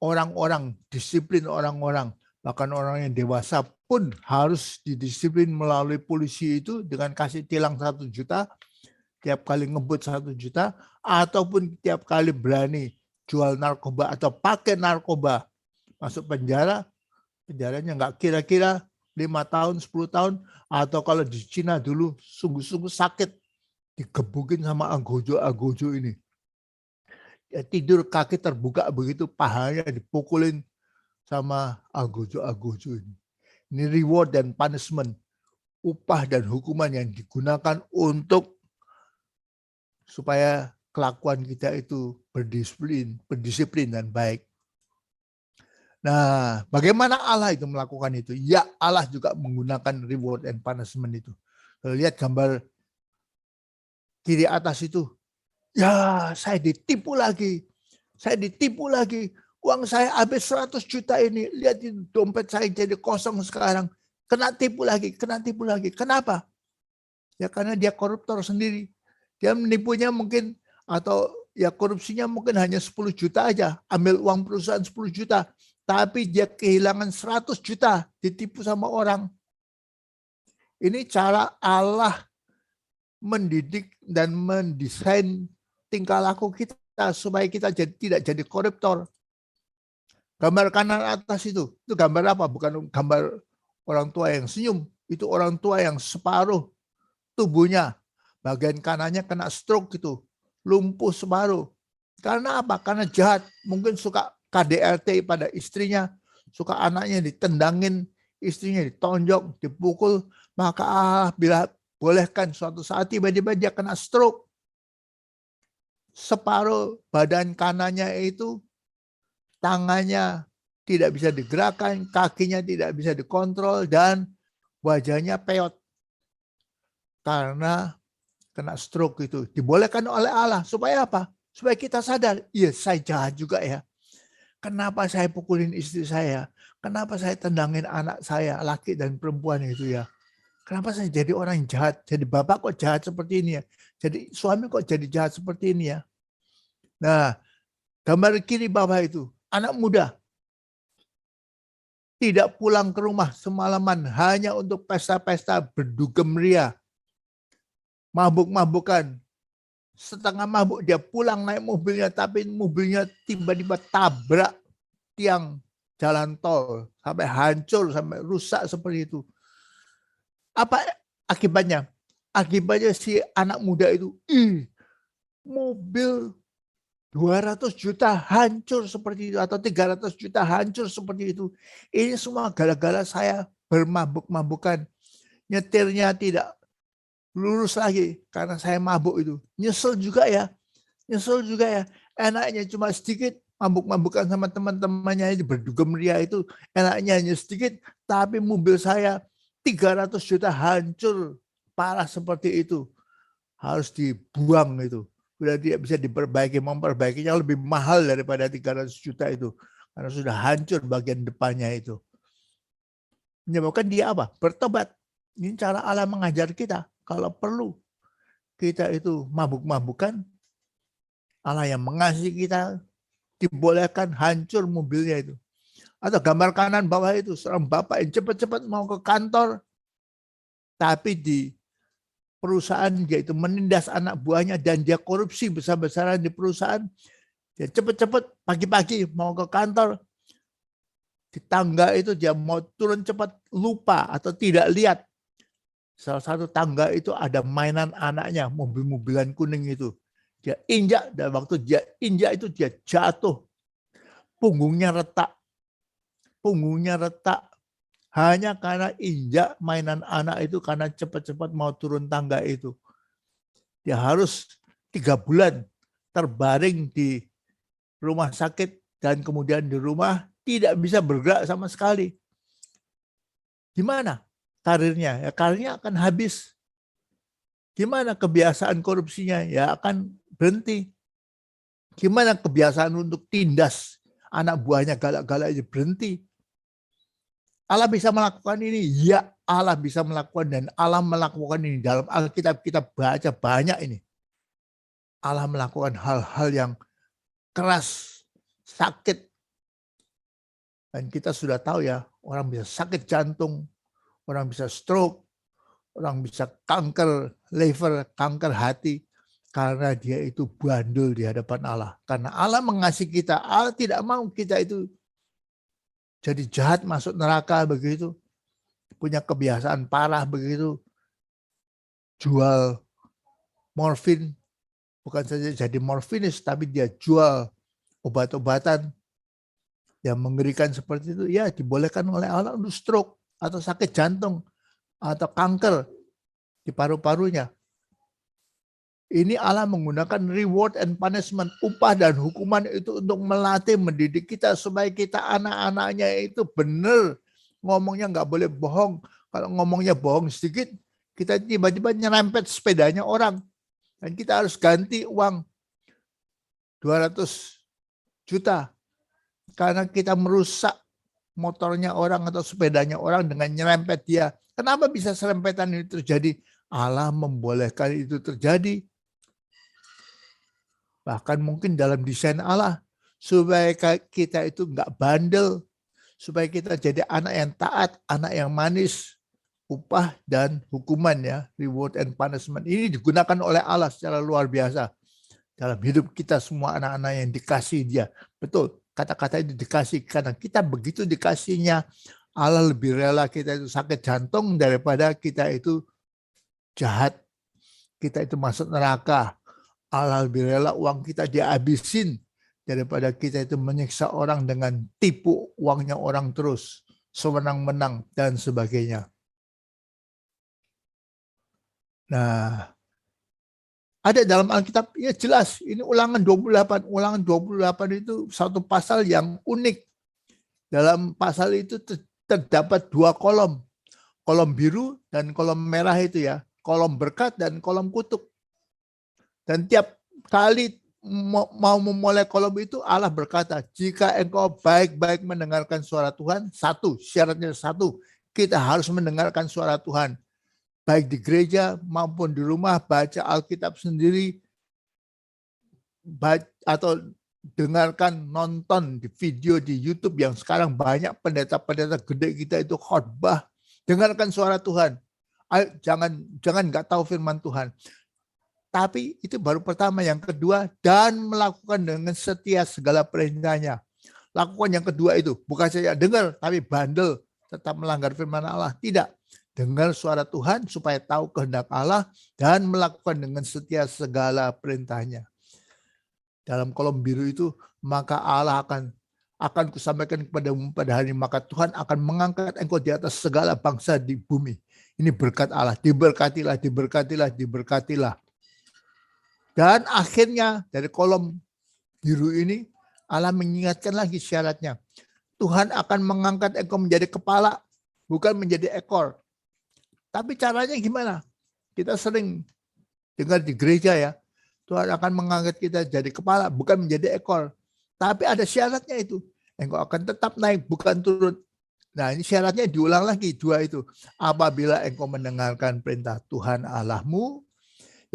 orang-orang, disiplin orang-orang, bahkan orang yang dewasa pun harus didisiplin melalui polisi itu dengan kasih tilang 1 juta, tiap kali ngebut 1 juta, ataupun tiap kali berani jual narkoba atau pakai narkoba masuk penjara, penjaranya nggak kira-kira 5 tahun, 10 tahun, atau kalau di Cina dulu sungguh-sungguh sakit, digebukin sama agojo-agojo ini. Ya, tidur kaki terbuka begitu, pahanya dipukulin sama agojo-agojo ini. Ini reward dan punishment, upah dan hukuman yang digunakan untuk supaya kelakuan kita itu berdisiplin dan baik. Nah, bagaimana Allah itu melakukan itu? Ya, Allah juga menggunakan reward and punishment itu. Lihat gambar kiri atas itu. Ya, saya ditipu lagi. Saya ditipu lagi. Uang saya habis 100 juta ini. Lihat dompet saya jadi kosong sekarang. Kena tipu lagi, kena tipu lagi. Kenapa? Ya karena dia koruptor sendiri. Dia menipunya mungkin, atau ya korupsinya mungkin hanya 10 juta aja. Ambil uang perusahaan 10 juta. Tapi dia kehilangan 100 juta. Ditipu sama orang. Ini cara Allah mendidik dan mendesain tingkah laku kita supaya kita tidak jadi koruptor. Gambar kanan atas itu gambar apa? Bukan gambar orang tua yang senyum, itu orang tua yang separuh tubuhnya, bagian kanannya kena stroke gitu, lumpuh separuh. Karena apa? Karena jahat, mungkin suka KDRT pada istrinya, suka anaknya ditendangin, istrinya ditonjok, dipukul, maka Allah bila bolehkan suatu saat tiba-tiba dia kena stroke. separuh badan kanannya itu tangannya tidak bisa digerakkan, kakinya tidak bisa dikontrol, dan wajahnya peot karena kena stroke itu. Dibolehkan oleh Allah supaya apa? Supaya kita sadar, iya saya jahat juga ya. Kenapa saya pukulin istri saya? Kenapa saya tendangin anak saya, laki dan perempuan itu ya? Kenapa saya jadi orang yang jahat? Jadi bapak kok jahat seperti ini ya? Jadi suami kok jadi jahat seperti ini ya? Nah, gambar kiri bawah itu, anak muda tidak pulang ke rumah semalaman hanya untuk pesta-pesta berdugem ria, mabuk-mabukan. Setengah mabuk dia pulang naik mobilnya, tapi mobilnya tiba-tiba tabrak tiang jalan tol sampai hancur, sampai rusak seperti itu. Apa akibatnya? Akibatnya si anak muda itu, mobil 200 juta hancur seperti itu, atau 300 juta hancur seperti itu. Ini semua gara-gara saya bermabuk-mabukan. Nyetirnya tidak lurus lagi karena saya mabuk itu. Nyesel juga ya. Enaknya cuma sedikit, mabuk-mabukan sama teman-temannya itu berdugem ria itu. Enaknya hanya sedikit, tapi mobil saya 300 juta hancur parah seperti itu. Harus dibuang itu. Sudah tidak bisa diperbaiki, memperbaikinya lebih mahal daripada 300 juta itu. Karena sudah hancur bagian depannya itu. Menyebabkan dia apa? Bertobat. Ini cara Allah mengajar kita. Kalau perlu kita itu mabuk-mabukan, Allah yang mengasihi kita, dibolehkan hancur mobilnya itu. Atau gambar kanan bawah itu, seorang bapak yang cepat-cepat mau ke kantor, tapi di perusahaan dia itu menindas anak buahnya dan dia korupsi besar-besaran di perusahaan. Dia cepat-cepat pagi-pagi mau ke kantor, di tangga itu dia mau turun cepat, lupa atau tidak lihat. Salah satu tangga itu ada mainan anaknya, mobil-mobilan kuning itu. Dia injak, dan waktu dia injak itu dia jatuh. Punggungnya retak. Hanya karena injak mainan anak itu, karena cepat-cepat mau turun tangga itu. Dia harus 3 bulan terbaring di rumah sakit dan kemudian di rumah tidak bisa bergerak sama sekali. Gimana karirnya? Ya, karirnya akan habis. Gimana kebiasaan korupsinya? Ya akan berhenti. Gimana kebiasaan untuk tindas anak buahnya galak-galak aja berhenti. Allah bisa melakukan ini, ya Allah bisa melakukan, dan Allah melakukan ini. Dalam Alkitab kita baca banyak ini. Allah melakukan hal-hal yang keras, sakit. Dan kita sudah tahu ya, orang bisa sakit jantung, orang bisa stroke, orang bisa kanker liver, kanker hati, karena dia itu bandel di hadapan Allah. Karena Allah mengasihi kita, Allah tidak mau kita itu jadi jahat masuk neraka begitu, punya kebiasaan parah begitu, jual morfin, bukan saja jadi morfinis, tapi dia jual obat-obatan yang mengerikan seperti itu, ya dibolehkan oleh Allah untuk stroke atau sakit jantung atau kanker di paru-parunya. Ini Allah menggunakan reward and punishment, upah dan hukuman itu untuk melatih, mendidik kita supaya kita anak-anaknya itu benar. Ngomongnya nggak boleh bohong. Kalau ngomongnya bohong sedikit, kita tiba-tiba nyerempet sepedanya orang. Dan kita harus ganti uang 200 juta. Karena kita merusak motornya orang atau sepedanya orang dengan nyerempet dia. Kenapa bisa serempetan ini terjadi? Allah membolehkan itu terjadi. Bahkan mungkin dalam desain Allah, supaya kita itu enggak bandel, supaya kita jadi anak yang taat, anak yang manis, upah dan hukuman ya, reward and punishment. Ini digunakan oleh Allah secara luar biasa dalam hidup kita semua anak-anak yang dikasih dia. Betul, kata-kata itu dikasih, karena kita begitu dikasihnya, Allah lebih rela kita itu sakit jantung daripada kita itu jahat, kita itu masuk neraka. Allah lebih rela uang kita dihabisin daripada kita itu menyiksa orang dengan tipu uangnya orang terus, sewenang-wenang dan sebagainya. Nah, Ada dalam Alkitab, ya jelas. Ini Ulangan 28. Ulangan 28 itu satu pasal yang unik. Dalam pasal itu terdapat dua kolom. Kolom biru dan kolom merah itu ya. Kolom berkat dan kolom kutuk. Dan tiap kali mau memulai kolom itu, Allah berkata, jika engkau baik-baik mendengarkan suara Tuhan, syaratnya satu, kita harus mendengarkan suara Tuhan. Baik di gereja maupun di rumah, baca Alkitab sendiri, atau dengarkan, nonton di video di YouTube yang sekarang banyak pendeta-pendeta gede kita itu khotbah. Dengarkan suara Tuhan. Ayo, jangan nggak tahu firman Tuhan. Tapi itu baru pertama. Yang kedua, dan melakukan dengan setia segala perintahnya. Lakukan yang kedua itu. Bukan saja dengar, tapi bandel. Tetap melanggar firman Allah. Tidak. Dengar suara Tuhan supaya tahu kehendak Allah dan melakukan dengan setia segala perintahnya. Dalam kolom biru itu, maka Allah akan kusampaikan kepadamu pada hari, maka Tuhan akan mengangkat engkau di atas segala bangsa di bumi. Ini berkat Allah. Diberkatilah, diberkatilah, diberkatilah. Dan akhirnya dari kolom biru ini, Allah mengingatkan lagi syaratnya. Tuhan akan mengangkat engkau menjadi kepala, bukan menjadi ekor. Tapi caranya gimana? Kita sering dengar di gereja ya, Tuhan akan mengangkat kita jadi kepala, bukan menjadi ekor. Tapi ada syaratnya itu. Engkau akan tetap naik, bukan turun. Nah, ini syaratnya diulang lagi, dua itu. Apabila engkau mendengarkan perintah Tuhan Allahmu,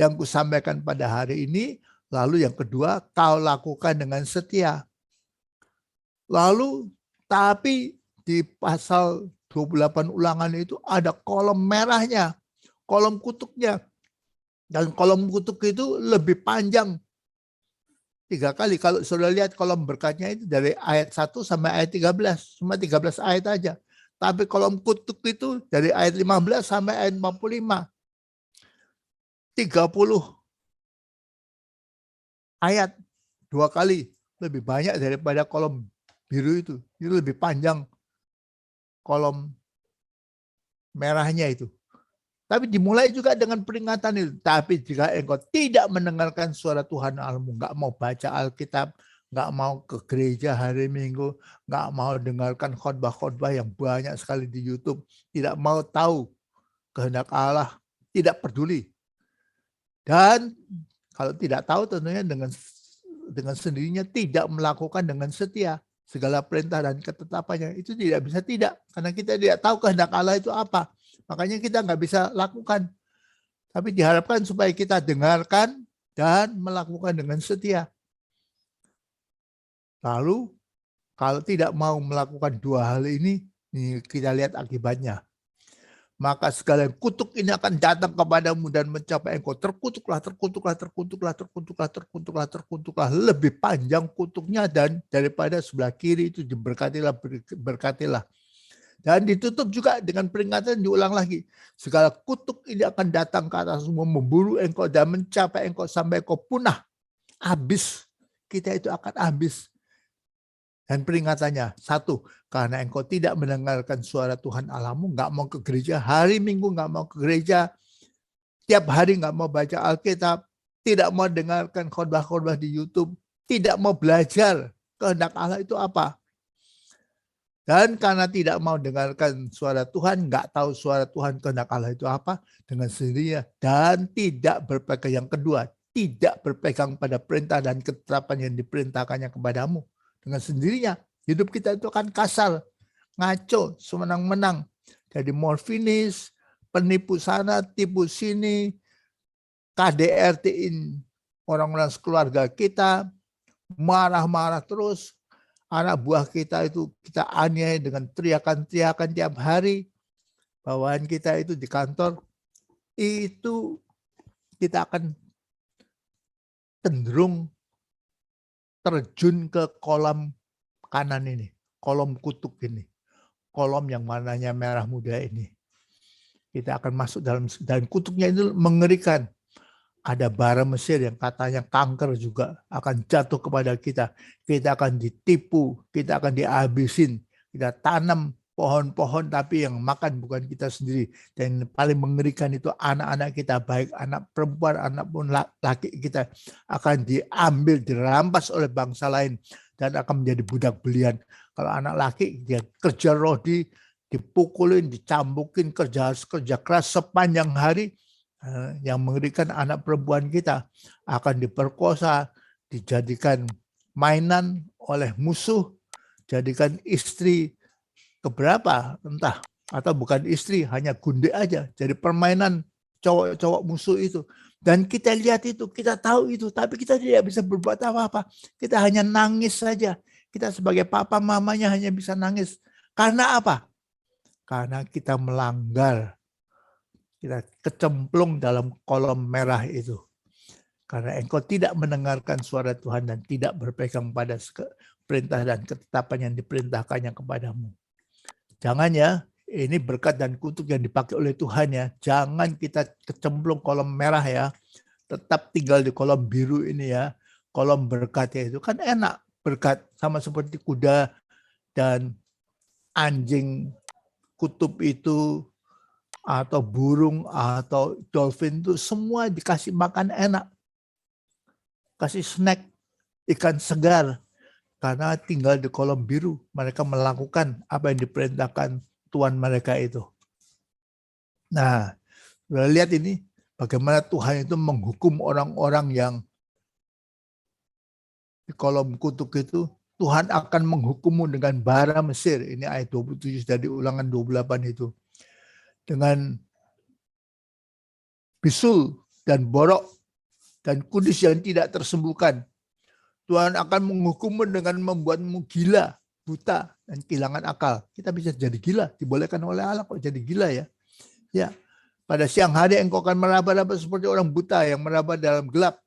yang kusampaikan pada hari ini, lalu yang kedua, kau lakukan dengan setia. Lalu, tapi di pasal 28 Ulangan itu ada kolom merahnya, kolom kutuknya. Dan kolom kutuk itu lebih panjang 3 kali. Kalau sudah lihat kolom berkatnya itu dari ayat 1 sampai ayat 13. Cuma 13 ayat aja. Tapi kolom kutuk itu dari ayat 15 sampai ayat 45. 30 ayat 2 kali. Lebih banyak daripada kolom biru itu. Itu lebih panjang kolom merahnya itu. Tapi dimulai juga dengan peringatan itu. Tapi jika engkau tidak mendengarkan suara Tuhan Allahmu, nggak mau baca Alkitab, nggak mau ke gereja hari Minggu, nggak mau dengarkan khotbah-khotbah yang banyak sekali di YouTube, tidak mau tahu kehendak Allah, tidak peduli. Dan kalau tidak tahu tentunya dengan sendirinya tidak melakukan dengan setia segala perintah dan ketetapannya, itu tidak bisa tidak. Karena kita tidak tahu kehendak Allah itu apa. Makanya kita nggak bisa lakukan. Tapi diharapkan supaya kita dengarkan dan melakukan dengan setia. Lalu kalau tidak mau melakukan dua hal ini, kita lihat akibatnya. Maka segala kutuk ini akan datang kepadamu dan mencapai engkau. Terkutuklah, terkutuklah, terkutuklah, terkutuklah, terkutuklah, terkutuklah. Lebih panjang kutuknya dan daripada sebelah kiri itu diberkatilah, berkatilah. Dan ditutup juga dengan peringatan, diulang lagi. Segala kutuk ini akan datang ke atasmu, memburu engkau dan mencapai engkau sampai engkau punah. Habis. Kita itu akan habis. Dan peringatannya, 1, karena engkau tidak mendengarkan suara Tuhan Allahmu, nggak mau ke gereja, hari Minggu nggak mau ke gereja, tiap hari nggak mau baca Alkitab, tidak mau dengarkan khotbah-khotbah di YouTube, tidak mau belajar kehendak Allah itu apa. Dan karena tidak mau dengarkan suara Tuhan, nggak tahu suara Tuhan kehendak Allah itu apa, dengan sendirinya. Dan tidak berpegang, yang kedua, tidak berpegang pada perintah dan ketetapan yang diperintahkannya kepadamu. Dengan sendirinya, hidup kita itu akan kasar, ngaco, semenang-menang. Jadi morfinis, penipu sana, tipu sini, KDRT-in orang-orang sekeluarga kita, marah-marah terus. Anak buah kita itu kita aniaya dengan teriakan-teriakan tiap hari. Bawahan kita itu di kantor, itu kita akan cenderung terjun ke kolam kanan ini. Kolom kutuk ini. Kolom yang warnanya merah muda ini. Kita akan masuk dan kutuknya itu mengerikan. Ada bara Mesir yang katanya kanker juga akan jatuh kepada kita. Kita akan ditipu, kita akan dihabisin. Kita tanam pohon-pohon, tapi yang makan bukan kita sendiri. Dan yang paling mengerikan itu anak-anak kita, baik anak perempuan, anak pun laki kita, akan diambil, dirampas oleh bangsa lain dan akan menjadi budak belian. Kalau anak laki dia kerja rodi, dipukulin, dicambukin, kerja keras sepanjang hari. Yang mengerikan anak perempuan kita akan diperkosa, dijadikan mainan oleh musuh, jadikan istri keberapa entah, atau bukan istri, hanya gundik aja, jadi permainan cowok-cowok musuh itu. Dan kita lihat itu, kita tahu itu, tapi kita tidak bisa berbuat apa-apa. Kita hanya nangis saja. Kita sebagai papa mamanya hanya bisa nangis. Karena apa? Karena kita melanggar. Kita kecemplung dalam kolom merah itu. Karena engkau tidak mendengarkan suara Tuhan dan tidak berpegang pada perintah dan ketetapan yang diperintahkannya kepadamu. Jangan ya, ini berkat dan kutuk yang dipakai oleh Tuhan ya. Jangan kita kecemplung kolom merah ya. Tetap tinggal di kolom biru ini ya. Kolom berkatnya itu kan enak. Berkat sama seperti kuda dan anjing kutub itu, atau burung atau dolphin itu semua dikasih makan enak. Kasih snack, ikan segar. Karena tinggal di kolom biru, mereka melakukan apa yang diperintahkan Tuhan mereka itu. Nah, lihat ini, bagaimana Tuhan itu menghukum orang-orang yang di kolom kutuk itu. Tuhan akan menghukummu dengan bara Mesir. Ini ayat 27 dari Ulangan 28 itu. Dengan bisul dan borok dan kudis yang tidak tersembuhkan. Tuhan akan menghukummu dengan membuatmu gila, buta, dan kehilangan akal. Kita bisa jadi gila, dibolehkan oleh Allah kok jadi gila ya. Ya, pada siang hari engkau akan meraba-raba seperti orang buta yang meraba dalam gelap.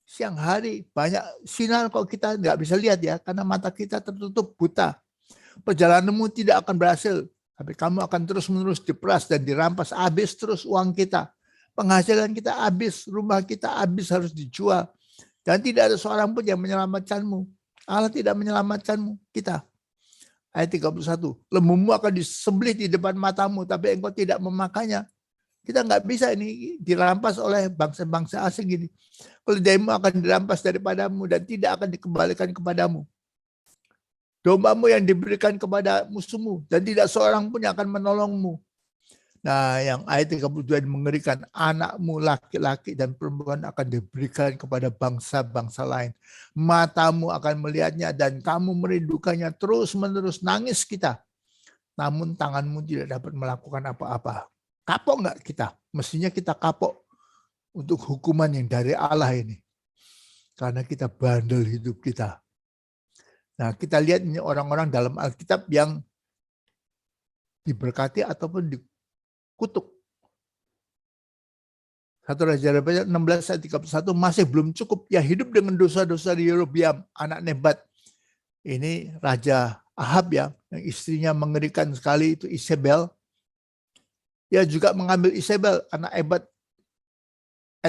Siang hari banyak sinar kok kita nggak bisa lihat ya, karena mata kita tertutup buta. Perjalananmu tidak akan berhasil, tapi kamu akan terus-menerus diperas dan dirampas, habis terus uang kita. Penghasilan kita habis, rumah kita habis, harus dijual. Dan tidak ada seorang pun yang menyelamatkanmu. Allah tidak menyelamatkanmu, kita. Ayat 31. Lembumu akan disembelih di depan matamu, tapi engkau tidak memakannya. Kita nggak bisa ini dirampas oleh bangsa-bangsa asing ini. Keledaimu akan dirampas daripadamu dan tidak akan dikembalikan kepadamu. Dombamu yang diberikan kepada musuhmu dan tidak seorang pun yang akan menolongmu. Nah, yang ayat 32 mengerikan, anakmu laki-laki dan perempuan akan diberikan kepada bangsa-bangsa lain. Matamu akan melihatnya dan kamu merindukannya terus-menerus, nangis kita. Namun tanganmu tidak dapat melakukan apa-apa. Kapok nggak kita? Mestinya kita kapok untuk hukuman yang dari Allah ini. Karena kita bandel hidup kita. Nah, kita lihat ini orang-orang dalam Alkitab yang diberkati ataupun kutuk. 1 Raja 16 ayat 31 masih belum cukup. Ya, hidup dengan dosa-dosa di Yerobeam, anak Nebat. Ini Raja Ahab ya, yang istrinya mengerikan sekali itu Isabel. Dia juga mengambil Isabel, anak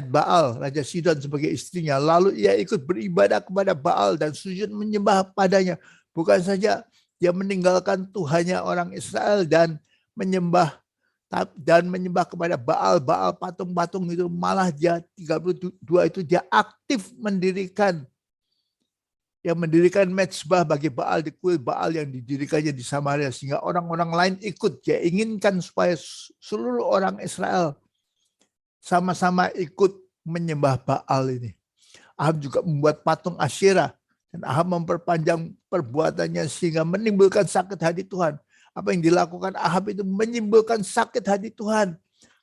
Baal, Raja Sidon sebagai istrinya. Lalu ia ikut beribadah kepada Baal dan sujud menyembah padanya. Bukan saja dia meninggalkan Tuhannya orang Israel dan menyembah kepada Baal patung-patung itu, malah dia 32 itu dia aktif mendirikan mezbah bagi Baal di kuil Baal yang didirikannya di Samaria, sehingga orang-orang lain ikut. Dia inginkan supaya seluruh orang Israel sama-sama ikut menyembah Baal ini. Ahab juga membuat patung Asyera dan Ahab memperpanjang perbuatannya sehingga menimbulkan sakit hati Tuhan. Apa yang dilakukan Ahab itu menimbulkan sakit hati Tuhan.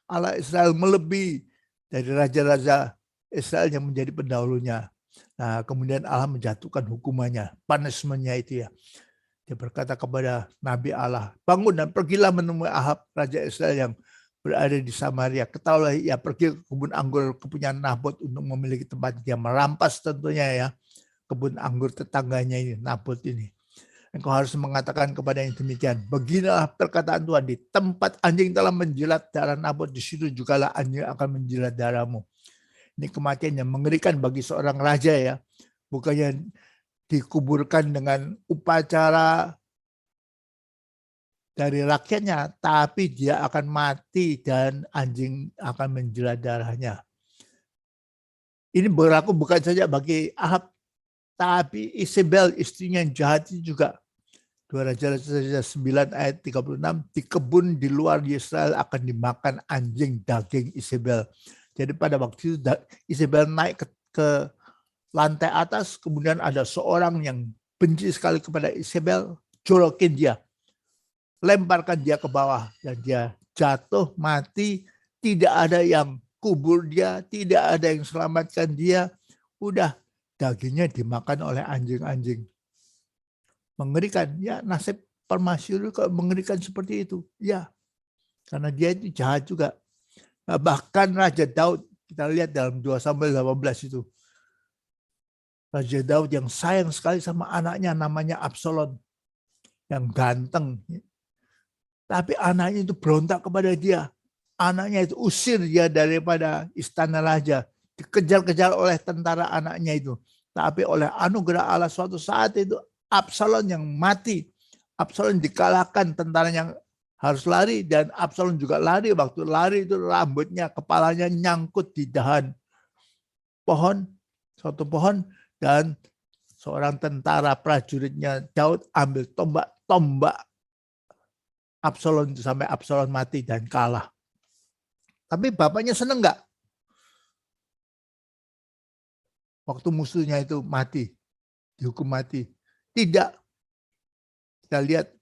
Allah Israel melebihi dari raja-raja Israel yang menjadi pendahulunya. Nah, kemudian Allah menjatuhkan hukumannya, punishment-nya itu ya. Dia berkata kepada Nabi Allah, bangun dan pergilah menemui Ahab, raja Israel yang berada di Samaria. Ketahuilah ia pergi ke kebun anggur kepunyaan Nabot untuk memiliki tempat dia merampas tentunya ya. Kebun anggur tetangganya ini, Nabot ini. Engkau harus mengatakan kepada yang demikian, beginilah perkataan Tuhan, di tempat anjing telah menjilat darah Nabot, di situ jugalah anjing akan menjilat darahmu. Ini kematian yang mengerikan bagi seorang raja ya. Bukannya dikuburkan dengan upacara dari rakyatnya, tapi dia akan mati dan anjing akan menjilat darahnya. Ini berlaku bukan saja bagi Ahab, tapi Isabel, istrinya yang jahat itu juga. 2 Raja-Raja 9 ayat 36, di kebun di luar Israel akan dimakan anjing daging Isabel. Jadi pada waktu itu Isabel naik ke lantai atas, kemudian ada seorang yang benci sekali kepada Isabel, jorokin dia, lemparkan dia ke bawah, dan dia jatuh mati. Tidak ada yang kubur dia, tidak ada yang selamatkan dia. Udah, dagingnya dimakan oleh anjing-anjing. Mengerikan, ya, nasib permasyur kok mengerikan seperti itu. Ya, karena dia itu jahat juga. Nah, bahkan Raja Daud, kita lihat dalam 2 Samuel 18 itu. Raja Daud yang sayang sekali sama anaknya namanya Absalom, yang ganteng. Tapi anaknya itu berontak kepada dia. Anaknya itu usir dia daripada istana raja. Dikejar-kejar oleh tentara anaknya itu. Tapi oleh anugerah Allah suatu saat itu Absalom yang mati. Absalom dikalahkan, tentara yang harus lari. Dan Absalom juga lari. Waktu lari itu rambutnya, kepalanya nyangkut di dahan pohon. Suatu pohon. Dan seorang tentara prajuritnya Daud ambil tombak Absalom itu sampai Absalom mati dan kalah. Tapi bapaknya seneng nggak? Waktu musuhnya itu mati, dihukum mati. Tidak. Kita lihat,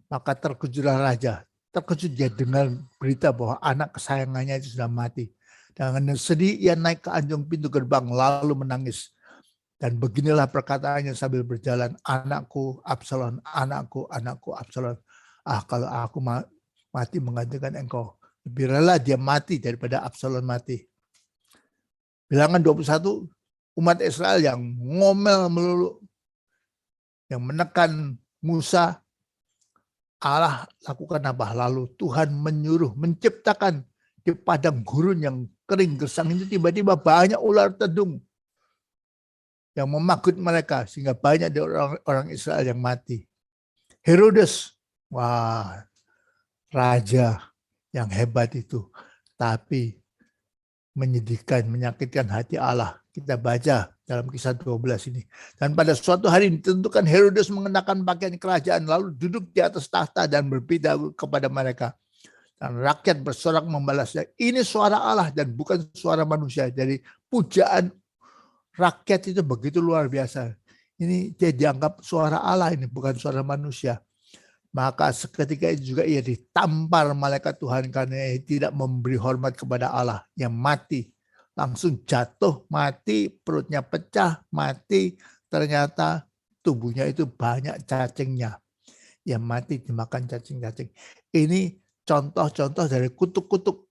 maka terkejutlah raja. Terkejut dia dengar berita bahwa anak kesayangannya itu sudah mati. Dengan sedih ia naik ke anjing pintu gerbang lalu menangis. Dan beginilah perkataannya sambil berjalan, anakku Absalom, anakku, anakku Absalom. Ah, kalau aku mati menggantikan engkau. Lebih rela dia mati daripada Absalom mati. Bilangan 21, umat Israel yang ngomel melulu, yang menekan Musa, Allah lakukan apa? Lalu Tuhan menyuruh menciptakan di padang gurun yang kering gersang itu tiba-tiba banyak ular tedung yang memagut mereka sehingga banyak dari orang Israel yang mati. Herodes, wah, raja yang hebat itu, tapi menyedihkan, menyakitkan hati Allah. Kita baca dalam Kisah 12 ini. Dan pada suatu hari ditentukan Herodes mengenakan pakaian kerajaan lalu duduk di atas tahta dan berpidato kepada mereka. Dan rakyat bersorak membalasnya, ini suara Allah dan bukan suara manusia. Jadi pujaan rakyat itu begitu luar biasa. Ini dia dianggap suara Allah, ini bukan suara manusia. Maka seketika itu juga ia ditampar malaikat Tuhan karena ia tidak memberi hormat kepada Allah, yang mati. Langsung jatuh, mati, perutnya pecah, mati. Ternyata tubuhnya itu banyak cacingnya. Yang mati dimakan cacing-cacing. Ini contoh-contoh dari kutuk-kutuk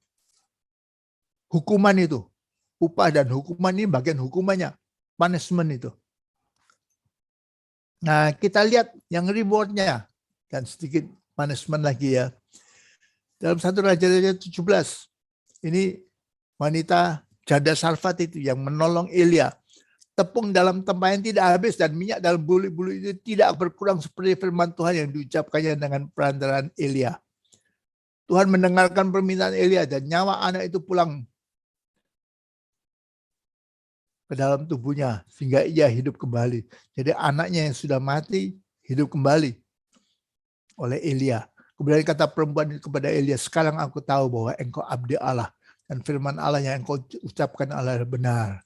hukuman itu. Upah dan hukuman ini bagian hukumannya. Punishment itu. Nah, kita lihat yang rewardnya. Dan sedikit punishment lagi ya. Dalam 1 Raja-Raja 17, ini wanita janda Sarfat itu yang menolong Elia. Tepung dalam tempayan tidak habis dan minyak dalam bulu-bulu itu tidak berkurang seperti firman Tuhan yang diucapkannya dengan perantaraan Elia. Tuhan mendengarkan permintaan Elia dan nyawa anak itu pulang ke dalam tubuhnya sehingga ia hidup kembali. Jadi anaknya yang sudah mati hidup kembali oleh Elia. Kemudian kata perempuan kepada Elia, sekarang aku tahu bahwa engkau abdi Allah dan firman Allah yang engkau ucapkan adalah benar.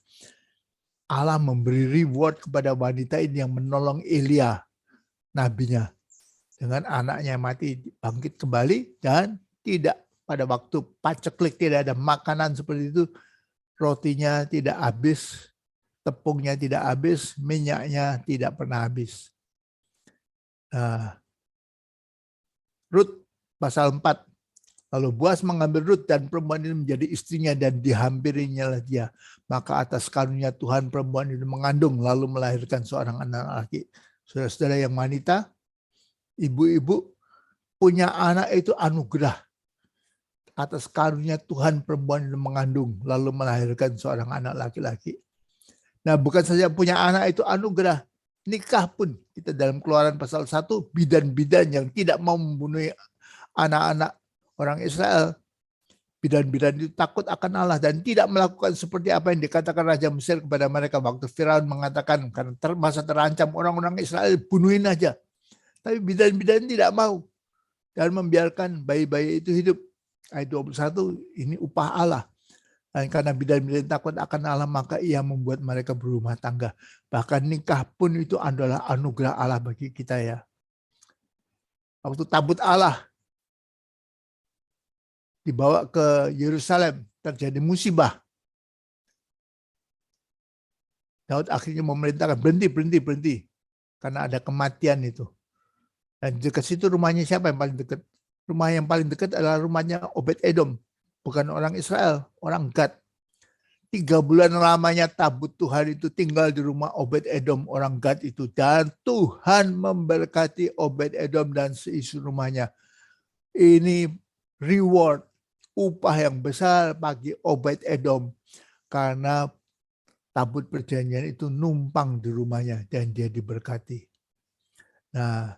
Allah memberi reward kepada wanita ini yang menolong Elia, nabinya, dengan anaknya mati bangkit kembali dan tidak pada waktu paceklik, tidak ada makanan seperti itu, rotinya tidak habis, tepungnya tidak habis, minyaknya tidak pernah habis. Rut pasal 4. Lalu Boas mengambil Rut dan perempuan ini menjadi istrinya dan dihampirinya lah dia. Maka atas karunia Tuhan perempuan itu mengandung lalu melahirkan seorang anak laki. Saudara-saudara yang wanita, ibu-ibu punya anak itu anugerah. Atas karunia Tuhan perempuan itu mengandung lalu melahirkan seorang anak laki-laki. Nah, bukan saja punya anak itu anugerah, Nikah pun kita dalam Keluaran pasal 1, bidan-bidan yang tidak mau membunuh anak-anak orang Israel. Bidan-bidan itu takut akan Allah dan tidak melakukan seperti apa yang dikatakan Raja Mesir kepada mereka waktu Firaun mengatakan karena masa terancam orang-orang Israel, bunuhin aja. Tapi bidan-bidan tidak mau dan membiarkan bayi-bayi itu hidup. Ayat 21, ini upah Allah. Dan karena bidan-bidan takut akan Allah, maka ia membuat mereka berumah tangga. Bahkan nikah pun itu adalah anugerah Allah bagi kita ya. Waktu tabut Allah dibawa ke Yerusalem, terjadi musibah. Daud akhirnya memerintahkan berhenti. Karena ada kematian itu. Dan dekat situ rumahnya siapa yang paling dekat? Rumah yang paling dekat adalah rumahnya Obed-Edom. Bukan orang Israel, orang Gad. 3 bulan lamanya tabut Tuhan itu tinggal di rumah Obed-Edom, orang Gad itu. Dan Tuhan memberkati Obed-Edom dan seisi rumahnya. Ini reward, upah yang besar bagi Obed-Edom. Karena tabut perjanjian itu numpang di rumahnya dan dia diberkati. Nah,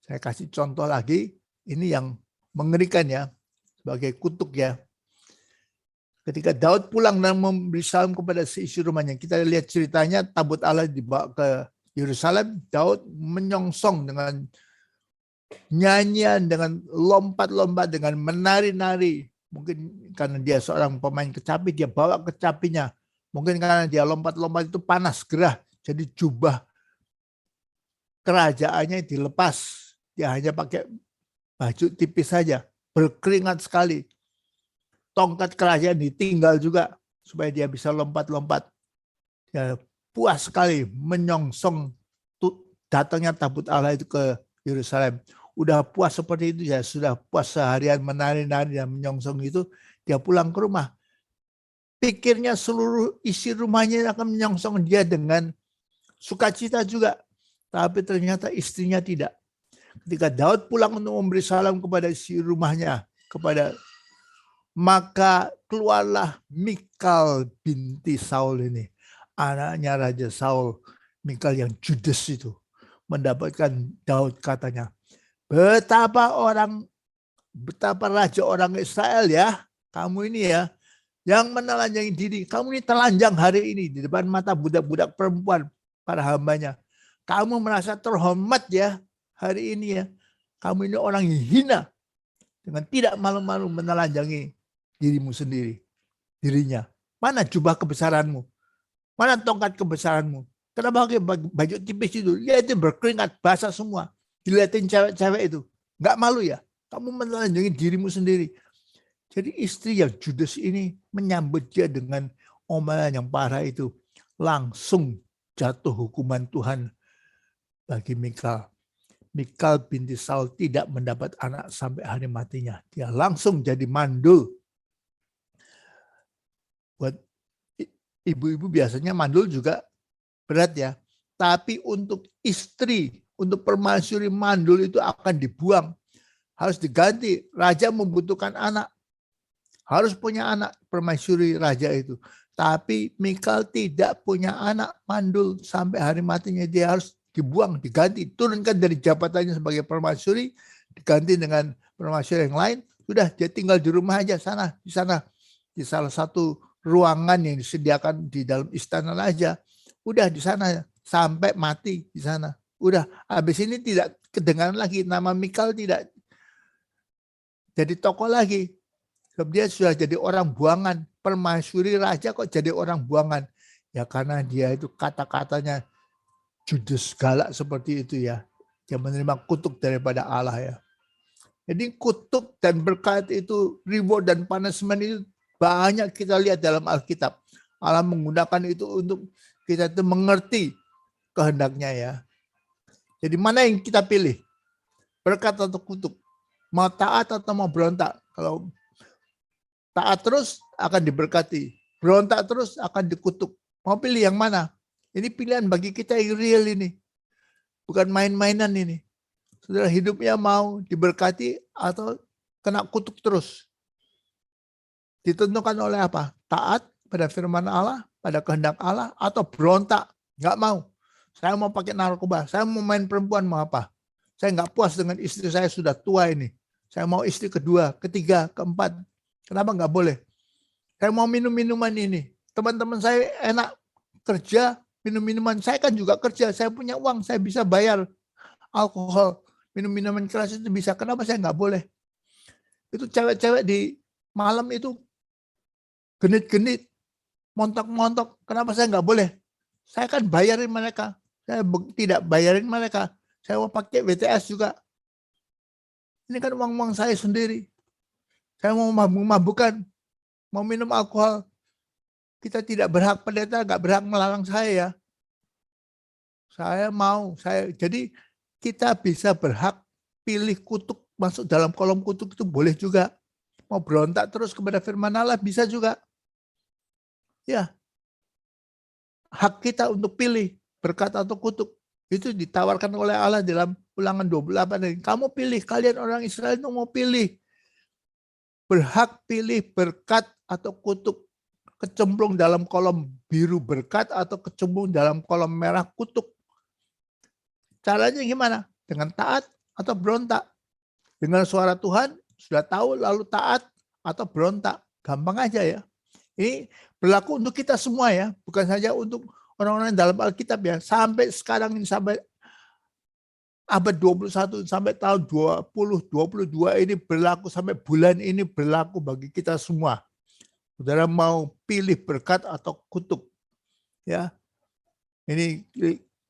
saya kasih contoh lagi. Ini yang mengerikan ya, sebagai kutuk ya. Ketika Daud pulang dan memberi salam kepada seisi rumahnya, kita lihat ceritanya tabut Allah dibawa ke Yerusalem, Daud menyongsong dengan nyanyian, dengan lompat-lompat, dengan menari-nari. Mungkin karena dia seorang pemain kecapi, dia bawa kecapinya. Mungkin karena dia lompat-lompat itu panas, gerah. Jadi jubah kerajaannya dilepas. Dia hanya pakai baju tipis saja, berkeringat sekali. Tongkat kerajaan ditinggal juga supaya dia bisa lompat-lompat. Dia puas sekali menyongsong datangnya tabut Allah itu ke Yerusalem. Udah puas seperti itu ya, sudah puas seharian menari-nari dan menyongsong itu, dia pulang ke rumah. Pikirnya seluruh isi rumahnya akan menyongsong dia dengan sukacita juga. Tapi ternyata istrinya tidak. Ketika Daud pulang untuk memberi salam kepada isi rumahnya, maka keluarlah Mikal binti Saul ini, anaknya Raja Saul, Mikal yang judes itu, mendapatkan Daud katanya, betapa raja orang Israel ya, kamu ini ya, yang menelanjangi diri, kamu ini telanjang hari ini di depan mata budak-budak perempuan, para hambanya. Kamu merasa terhormat ya hari ini ya, kamu ini orang yang hina, dengan tidak malu-malu menelanjangi dirimu sendiri, dirinya. Mana jubah kebesaranmu? Mana tongkat kebesaranmu? Kenapa pakai baju tipis itu? Ya itu berkeringat basah semua. Dilihatin cewek-cewek itu. Nggak malu ya? Kamu menelanjangi dirimu sendiri. Jadi istri yang judes ini menyambut dia dengan omelan yang parah itu. Langsung jatuh hukuman Tuhan bagi Mikal. Mikal binti Saul tidak mendapat anak sampai hari matinya. Dia langsung jadi mandul. Buat ibu-ibu biasanya mandul juga berat ya. Tapi untuk istri, untuk permaisuri mandul itu akan dibuang. Harus diganti. Raja membutuhkan anak. Harus punya anak permaisuri raja itu. Tapi Mikal tidak punya anak mandul sampai hari matinya. Dia harus dibuang, diganti. Turunkan dari jabatannya sebagai permaisuri. Diganti dengan permaisuri yang lain. Sudah dia tinggal di rumah aja sana. Di salah satu ruangan yang disediakan di dalam istana raja. Udah di sana sampai mati di sana. Udah habis ini tidak kedengaran lagi nama Mikal, tidak jadi tokoh lagi. Sebab dia sudah jadi orang buangan. Permaisuri raja kok jadi orang buangan? Ya karena dia itu kata-katanya judes galak seperti itu ya. Dia menerima kutuk daripada Allah ya. Jadi kutuk dan berkat itu, reward dan punishment itu banyak kita lihat dalam Alkitab. Allah menggunakan itu untuk kita itu mengerti kehendaknya ya. Jadi mana yang kita pilih? Berkat atau kutuk? Mau taat atau mau berontak? Kalau taat terus akan diberkati. Berontak terus akan dikutuk. Mau pilih yang mana? Ini pilihan bagi kita yang real ini. Bukan main-mainan ini. Saudara hidupnya mau diberkati atau kena kutuk terus? Ditentukan oleh apa? Taat pada firman Allah, pada kehendak Allah, atau berontak, nggak mau. Saya mau pakai narkoba, saya mau main perempuan, mau apa. Saya nggak puas dengan istri saya sudah tua ini. Saya mau istri kedua, ketiga, keempat. Kenapa nggak boleh? Saya mau minum minuman ini. Teman-teman saya enak kerja, minum minuman. Saya kan juga kerja, saya punya uang, saya bisa bayar alkohol. Minum minuman keras itu bisa. Kenapa saya nggak boleh? Itu cewek-cewek di malam itu genit-genit, montok-montok. Kenapa saya nggak boleh? Saya kan bayarin mereka. Saya tidak bayarin mereka. Saya mau pakai BTS juga. Ini kan uang-uang saya sendiri. Saya mau mabuk-mabukan, mau minum alkohol. Kita tidak berhak, pendeta nggak berhak melarang saya ya. Saya mau, jadi kita bisa berhak pilih kutuk, masuk dalam kolom kutuk itu boleh juga. Mau berontak terus kepada firman Allah bisa juga. Ya, hak kita untuk pilih berkat atau kutuk itu ditawarkan oleh Allah dalam Ulangan 28. Kamu pilih, kalian orang Israel itu mau pilih. Berhak pilih berkat atau kutuk. Kecemplung dalam kolom biru berkat atau kecemplung dalam kolom merah kutuk. Caranya gimana? Dengan taat atau berontak. Dengan suara Tuhan sudah tahu lalu taat atau berontak. Gampang aja ya. Ini berlaku untuk kita semua ya. Bukan saja untuk orang-orang dalam Alkitab ya. Sampai sekarang ini, sampai abad 21 sampai tahun 2022 ini berlaku, sampai bulan ini berlaku bagi kita semua. Saudara mau pilih berkat atau kutuk. Ya. Ini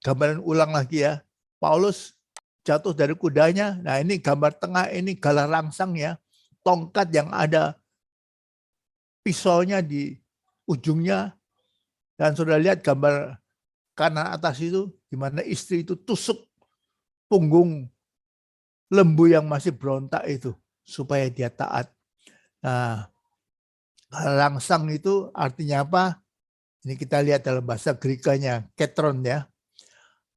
gambaran ulang lagi ya. Paulus jatuh dari kudanya. Nah, ini gambar tengah, ini galah rangsang ya. Tongkat yang ada pisaunya di ujungnya. Dan saudara lihat gambar kanan atas itu, di mana istri itu tusuk punggung lembu yang masih berontak itu supaya dia taat. Nah, rangsang itu artinya apa? Ini kita lihat dalam bahasa Grekanya, ketron ya.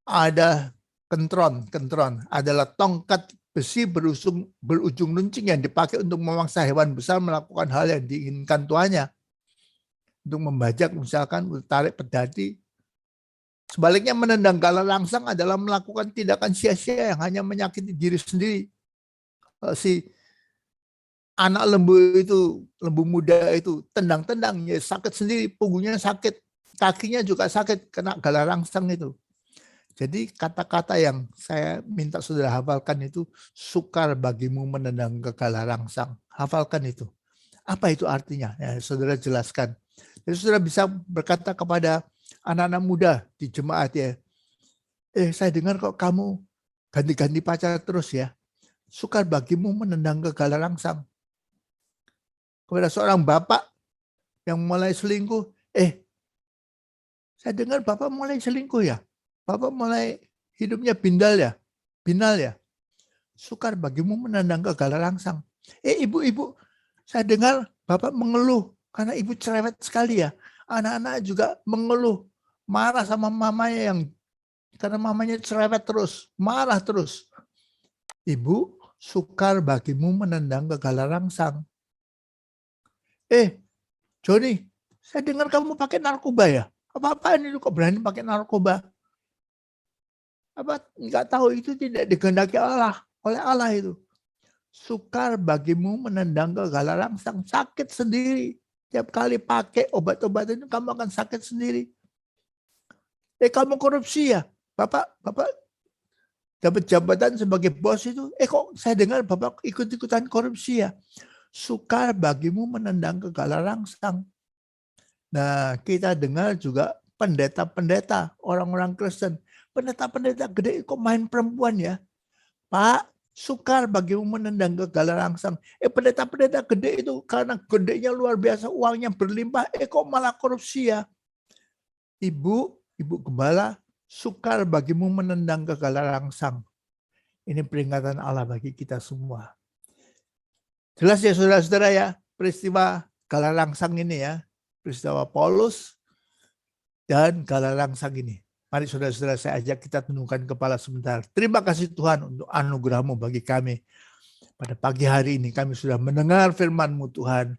Ada kentron adalah tongkat besi berujung runcing yang dipakai untuk memangsa hewan besar melakukan hal yang diinginkan tuannya. Untuk membajak misalkan, untuk tarik pedati. Sebaliknya menendang galah rangsang adalah melakukan tindakan sia-sia yang hanya menyakiti diri sendiri. Si anak lembu itu, lembu muda itu tendang-tendang, ya sakit sendiri, punggungnya sakit, kakinya juga sakit kena galah rangsang itu. Jadi kata-kata yang saya minta saudara hafalkan itu, sukar bagimu menendang ke galah rangsang. Hafalkan itu. Apa itu artinya? Ya, saudara jelaskan. Jadi saudara bisa berkata kepada anak-anak muda di jemaat ya, saya dengar kok kamu ganti-ganti pacar terus ya. Sukar bagimu menendang ke galah rangsang. Kepada seorang bapak yang mulai selingkuh, saya dengar bapak mulai selingkuh ya. Bapak mulai hidupnya binal ya. Sukar bagimu menendang ke galah rangsang. Ibu-ibu, saya dengar bapak mengeluh karena ibu cerewet sekali ya. Anak-anak juga mengeluh, marah sama mamanya karena mamanya cerewet terus, marah terus. Ibu, sukar bagimu menendang ke galah rangsang. Joni, saya dengar kamu pakai narkoba ya? Apa-apaan itu kok berani pakai narkoba? Enggak tahu, itu tidak dikehendaki Allah, oleh Allah itu. Sukar bagimu menendang ke galah rangsang, sakit sendiri. Tiap kali pakai obat-obatan itu kamu akan sakit sendiri. Kamu korupsi ya? Bapak dapat jabatan sebagai bos itu, kok saya dengar Bapak ikut-ikutan korupsi ya? Sukar bagimu menendang ke galah rangsang. Nah, kita dengar juga pendeta-pendeta, orang-orang Kristen. Pendeta-pendeta gede kok main perempuan ya? Pak, sukar bagimu menendang ke galah rangsang. Pendeta-pendeta gede itu karena gedenya luar biasa, uangnya berlimpah, kok malah korupsi ya? Ibu gembala, sukar bagimu menendang ke galah rangsang. Ini peringatan Allah bagi kita semua. Jelas ya saudara-saudara ya, peristiwa galah rangsang ini ya, peristiwa Paulus dan galah rangsang ini. Mari saudara-saudara, saya ajak kita tundukkan kepala sebentar. Terima kasih Tuhan untuk anugerah-Mu bagi kami. Pada pagi hari ini kami sudah mendengar firman-Mu Tuhan.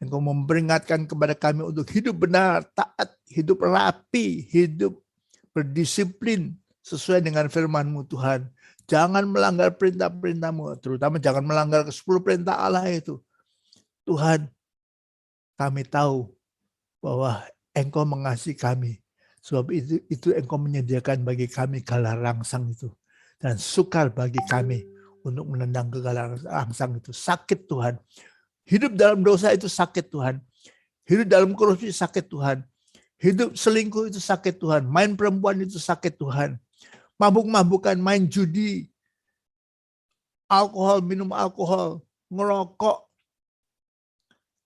Engkau memperingatkan kepada kami untuk hidup benar, taat, hidup rapi, hidup berdisiplin sesuai dengan firman-Mu Tuhan. Jangan melanggar perintah-perintah-Mu, terutama jangan melanggar ke-10 perintah Allah itu. Tuhan, kami tahu bahwa Engkau mengasihi kami. Sebab itu Engkau menyediakan bagi kami galah rangsang itu. Dan sukar bagi kami untuk menendang ke galah rangsang itu. Sakit Tuhan. Hidup dalam dosa itu sakit Tuhan. Hidup dalam korupsi sakit Tuhan. Hidup selingkuh itu sakit Tuhan. Main perempuan itu sakit Tuhan. Mabuk-mabukan, main judi, alkohol, minum alkohol, ngerokok,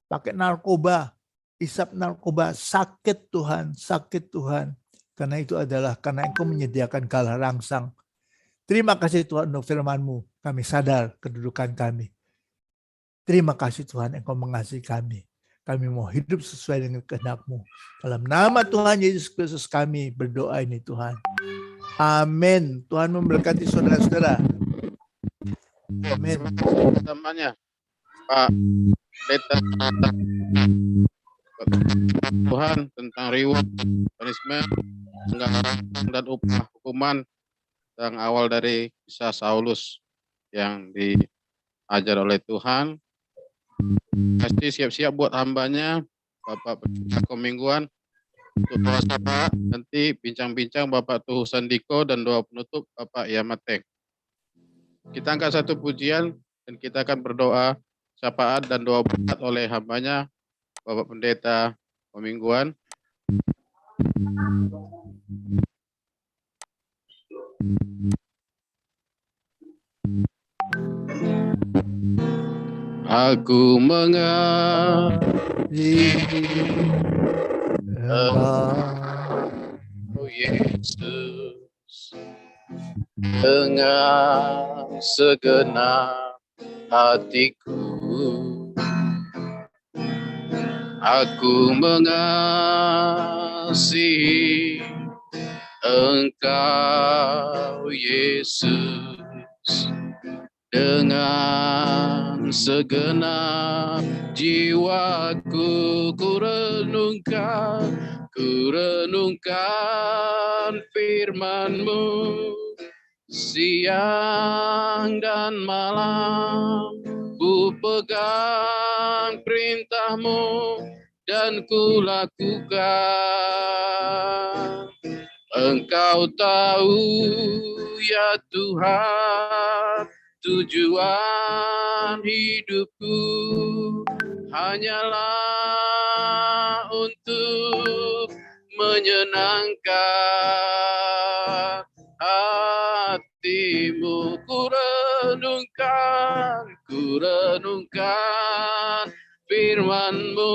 pakai narkoba, isap narkoba, sakit Tuhan, sakit Tuhan. Karena itu adalah karena Engkau menyediakan galah rangsang. Terima kasih Tuhan untuk firman-Mu. Kami sadar kedudukan kami. Terima kasih Tuhan Engkau mengasihi kami. Kami mau hidup sesuai dengan kehendak-Mu. Dalam nama Tuhan Yesus Kristus kami berdoa ini Tuhan. Amin. Tuhan memberkati saudara-saudara. Amin. Namanya Pak Pendeta Tuhan tentang reward, punishment, dan upah hukuman yang awal dari kisah Saulus yang diajar oleh Tuhan. Pasti siap-siap buat hambanya Bapak Pendeta Komingguan untuk puasa. Nanti bincang-bincang Bapak Tuhu Sandiko dan doa penutup Bapak Yamatek. Kita angkat satu pujian dan kita akan berdoa syafaat dan doa berkat oleh hambanya Bapak Pendeta Komingguan. Aku mengasihi Engkau Yesus dengan segenap hatiku. Aku mengasihi Engkau Yesus dengan segenap jiwaku. Ku renungkan firman-Mu siang dan malam. Ku pegang perintah-Mu dan ku lakukan. Engkau tahu ya Tuhan, tujuan hidupku hanyalah untuk menyenangkan hati-Mu. Ku renungkan firman-Mu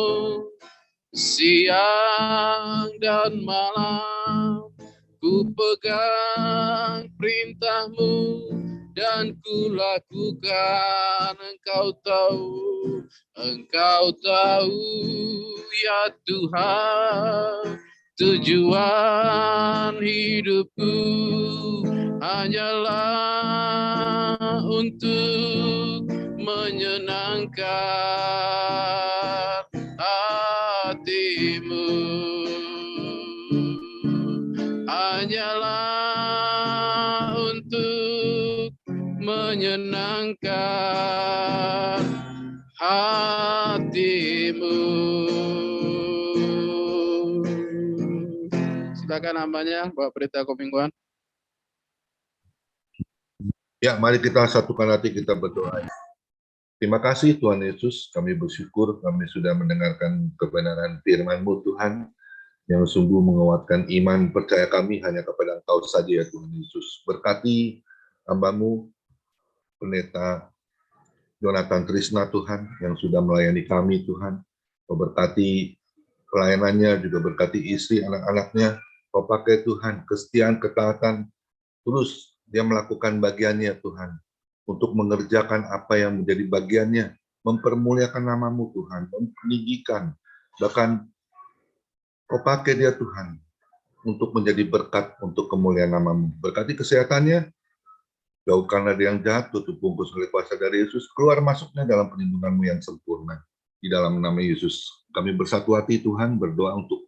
siang dan malam. Ku pegang perintah-Mu dan ku lakukan. Engkau tahu ya Tuhan, tujuan hidupku hanyalah untuk menyenangkan hati-Mu. Hanyalah untuk menyenangkan hati-Mu. Silakan hambanya, Bapak Pendeta Komingguan. Ya, mari kita satukan hati, kita berdoa. Terima kasih Tuhan Yesus, kami bersyukur kami sudah mendengarkan kebenaran firman-Mu Tuhan, yang sungguh menguatkan iman percaya kami hanya kepada Engkau saja ya Tuhan Yesus. Berkati hamba-Mu, Pendeta Jonathan Trisna Tuhan, yang sudah melayani kami Tuhan. Kau berkati pelayanannya, juga berkati istri, anak-anaknya. Kau pakai Tuhan, kesetiaan, ketaatan, terus dia melakukan bagiannya Tuhan, untuk mengerjakan apa yang menjadi bagiannya, mempermuliakan nama-Mu Tuhan, meninggikan, bahkan Kau pakai dia Tuhan untuk menjadi berkat untuk kemuliaan nama-Mu. Berkati kesehatannya, jauhkanlah dia yang jahat, tutup bungkus oleh kuasa dari Yesus, keluar masuknya dalam perlindungan-Mu yang sempurna. Di dalam nama Yesus, kami bersatu hati Tuhan, berdoa untuk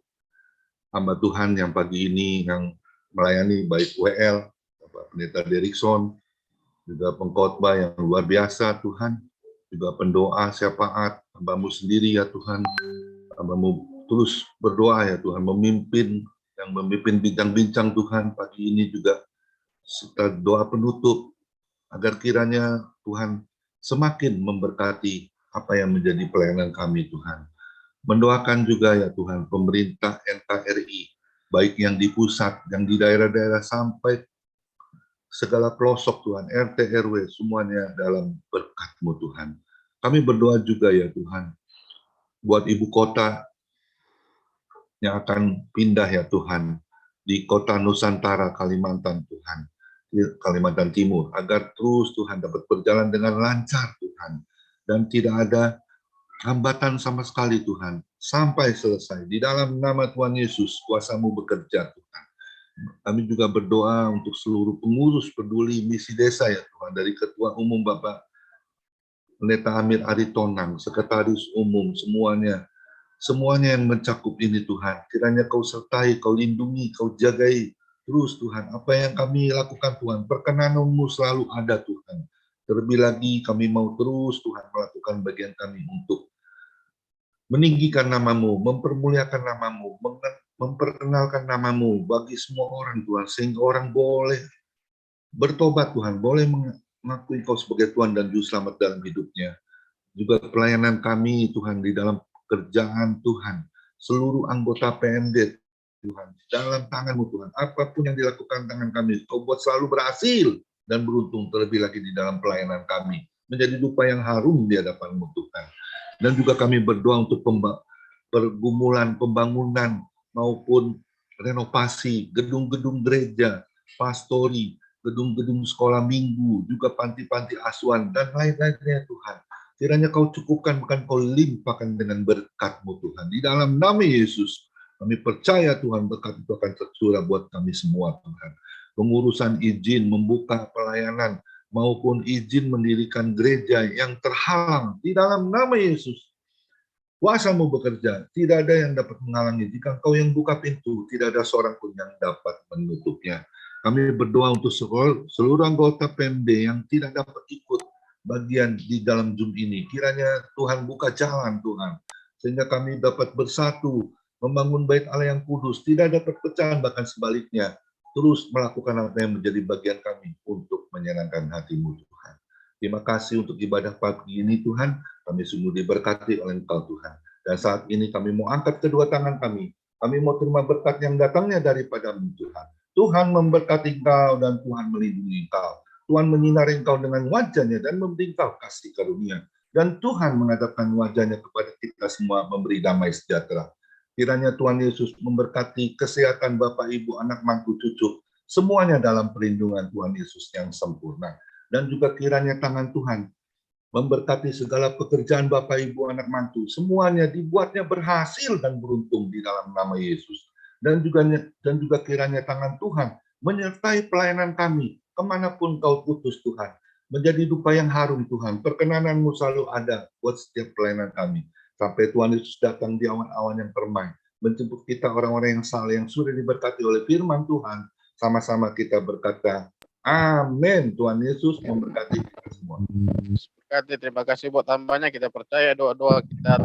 hamba Tuhan yang pagi ini, yang melayani baik WL, Bapak Pendeta Derikson, juga pengkhotbah yang luar biasa Tuhan, juga pendoa syafaat, hamba-Mu sendiri ya Tuhan, hamba-Mu terus berdoa ya Tuhan, memimpin bincang-bincang Tuhan pagi ini juga serta doa penutup, agar kiranya Tuhan semakin memberkati apa yang menjadi pelayanan kami Tuhan. Mendoakan juga ya Tuhan pemerintah NKRI, baik yang di pusat, yang di daerah-daerah sampai segala pelosok Tuhan, RT, RW, semuanya dalam berkat-Mu Tuhan. Kami berdoa juga ya Tuhan, buat ibu kota yang akan pindah ya Tuhan, di kota Nusantara, Kalimantan Tuhan, di Kalimantan Timur, agar terus Tuhan dapat berjalan dengan lancar Tuhan, dan tidak ada hambatan sama sekali Tuhan, sampai selesai. Di dalam nama Tuhan Yesus, kuasa-Mu bekerja Tuhan. Kami juga berdoa untuk seluruh pengurus peduli misi desa ya Tuhan, dari Ketua Umum Bapak Pendeta Amir Aritonang, Sekretaris Umum, semuanya yang mencakup ini Tuhan. Kiranya Kau sertai, Kau lindungi, Kau jagai terus Tuhan. Apa yang kami lakukan Tuhan, perkenan-Mu selalu ada Tuhan. Terlebih lagi kami mau terus Tuhan melakukan bagian kami untuk meninggikan nama-Mu, mempermuliakan nama-Mu, memperkenalkan nama-Mu bagi semua orang Tuhan, sehingga orang boleh bertobat Tuhan, boleh mengakui Kau sebagai Tuhan dan Juru Selamat dalam hidupnya. Juga pelayanan kami Tuhan di dalam kerjaan Tuhan, seluruh anggota PMD Tuhan, dalam tangan-Mu Tuhan, apapun yang dilakukan tangan kami, Kau buat selalu berhasil dan beruntung, terlebih lagi di dalam pelayanan kami, menjadi dupa yang harum di hadapan-Mu Tuhan. Dan juga kami berdoa untuk pergumulan, pembangunan, maupun renovasi gedung-gedung gereja, pastori, gedung-gedung sekolah minggu, juga panti-panti asuhan, dan lain-lainnya Tuhan. Kiranya Kau cukupkan, bukan Kau limpahkan dengan berkat-Mu Tuhan. Di dalam nama Yesus, kami percaya Tuhan berkat itu akan tercurah buat kami semua Tuhan. Pengurusan izin membuka pelayanan, maupun izin mendirikan gereja yang terhalang, di dalam nama Yesus, kuasa-Mu bekerja, tidak ada yang dapat menghalangi. Jika Kau yang buka pintu, tidak ada seorang pun yang dapat menutupnya. Kami berdoa untuk seluruh anggota PMD yang tidak dapat ikut bagian di dalam Zoom ini. Kiranya Tuhan buka jalan Tuhan, sehingga kami dapat bersatu, membangun bait Allah yang kudus, tidak ada perpecahan, bahkan sebaliknya, terus melakukan apa yang menjadi bagian kami untuk menyenangkan hati-Mu Tuhan. Terima kasih untuk ibadah pagi ini Tuhan, kami sungguh diberkati oleh Engkau Tuhan. Dan saat ini kami mau angkat kedua tangan kami mau terima berkat yang datangnya daripada-Mu Tuhan. Tuhan memberkati Engkau dan Tuhan melindungi Engkau. Tuhan menyinari Engkau dengan wajah-Nya dan memberi Engkau kasih karunia. Dan Tuhan menghadapkan wajah-Nya kepada kita semua, memberi damai sejahtera. Kiranya Tuhan Yesus memberkati kesehatan Bapak, Ibu, anak, mantu, cucu, semuanya dalam perlindungan Tuhan Yesus yang sempurna. Dan juga kiranya tangan Tuhan memberkati segala pekerjaan Bapak, Ibu, anak, mantu, semuanya dibuatnya berhasil dan beruntung di dalam nama Yesus. Dan juga kiranya tangan Tuhan menyertai pelayanan kami, kemanapun Kau putus Tuhan, menjadi dupa yang harum Tuhan. Perkenanan-Mu selalu ada buat setiap pelayanan kami. Sampai Tuhan Yesus datang di awan-awan yang permai, menjemput kita orang-orang yang saleh, yang sudah diberkati oleh firman Tuhan. Sama-sama kita berkata, amin. Tuhan Yesus memberkati kita semua. Berkati, terima kasih buat hambanya. Kita percaya doa-doa kita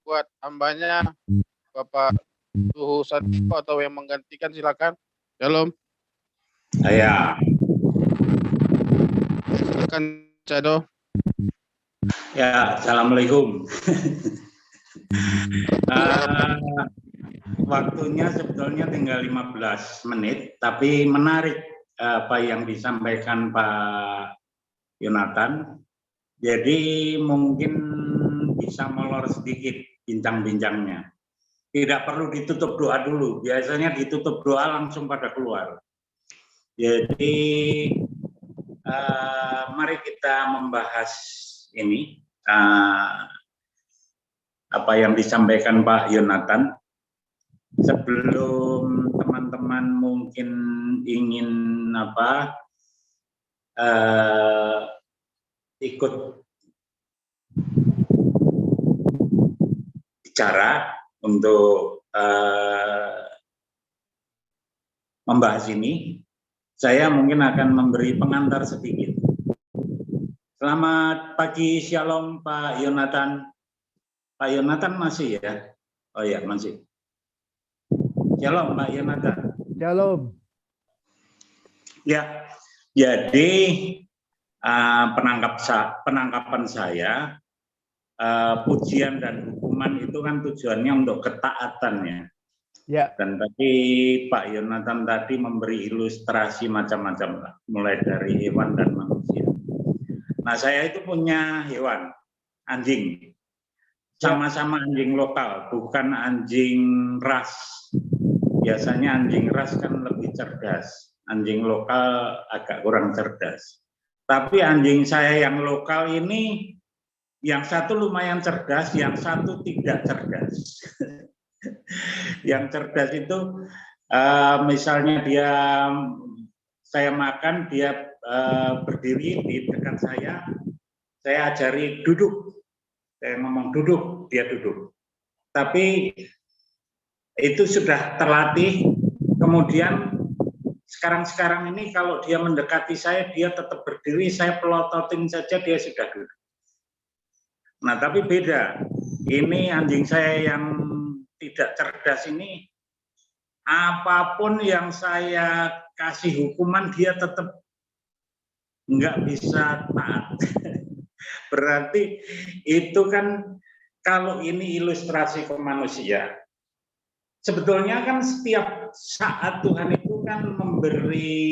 buat hambanya, Bapak Tuhu Santo, atau yang menggantikan, silakan. Shalom. Ya. Silakan Cado. Ya, assalamualaikum. Waktunya sebetulnya tinggal 15 menit, tapi menarik apa yang disampaikan Pak Yonatan. Jadi mungkin bisa molor sedikit bincang-bincangnya. Tidak perlu ditutup doa dulu. Biasanya ditutup doa langsung pada keluar. Jadi mari kita membahas ini apa yang disampaikan Pak Yonatan. Sebelum teman-teman mungkin ingin ikut bicara untuk membahas ini, saya mungkin akan memberi pengantar sedikit. Selamat pagi, Shalom Pak Yonatan. Pak Yonatan masih ya? Oh ya, masih. Shalom Pak Yonatan. Shalom. Ya, jadi penangkapan saya, pujian dan hukuman itu kan tujuannya untuk ketaatan ya. Ya. Dan tadi Pak Yonatan tadi memberi ilustrasi macam-macam lah, mulai dari hewan dan manusia. Nah, saya itu punya hewan, anjing. Sama-sama anjing lokal, bukan anjing ras. Biasanya anjing ras kan lebih cerdas. Anjing lokal agak kurang cerdas. Tapi anjing saya yang lokal ini, yang satu lumayan cerdas, yang satu tidak cerdas. Yang cerdas itu, misalnya saya makan, dia berdiri di dekat saya ajari duduk. Saya ngomong duduk, dia duduk. Tapi itu sudah terlatih, kemudian sekarang ini kalau dia mendekati saya, dia tetap berdiri, saya pelototin saja, dia sudah duduk. Nah, tapi beda. Ini anjing saya yang tidak cerdas ini, apapun yang saya kasih hukuman, dia tetap nggak bisa taat. Berarti itu kan, kalau ini ilustrasi ke manusia, sebetulnya kan setiap saat Tuhan itu kan memberi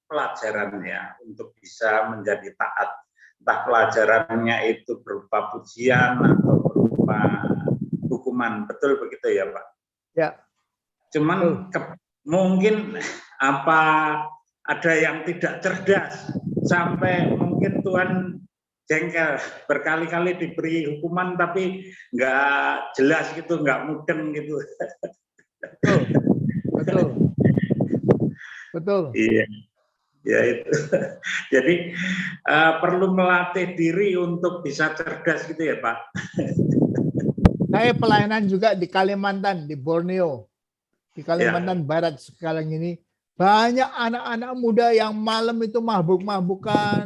pelajaran ya untuk bisa menjadi taat. Entah pelajarannya itu berupa pujian atau berupa hukuman. Betul begitu ya Pak? Ya. Cuman mungkin ada yang tidak cerdas sampai mungkin Tuhan jengkel, berkali-kali diberi hukuman tapi nggak jelas gitu, nggak mudeng gitu. Betul. Iya, ya itu. Jadi perlu melatih diri untuk bisa cerdas gitu ya Pak. Saya pelayanan juga di Kalimantan, di Borneo, di Kalimantan Barat sekarang ini. Banyak anak-anak muda yang malam itu mabuk-mabukan,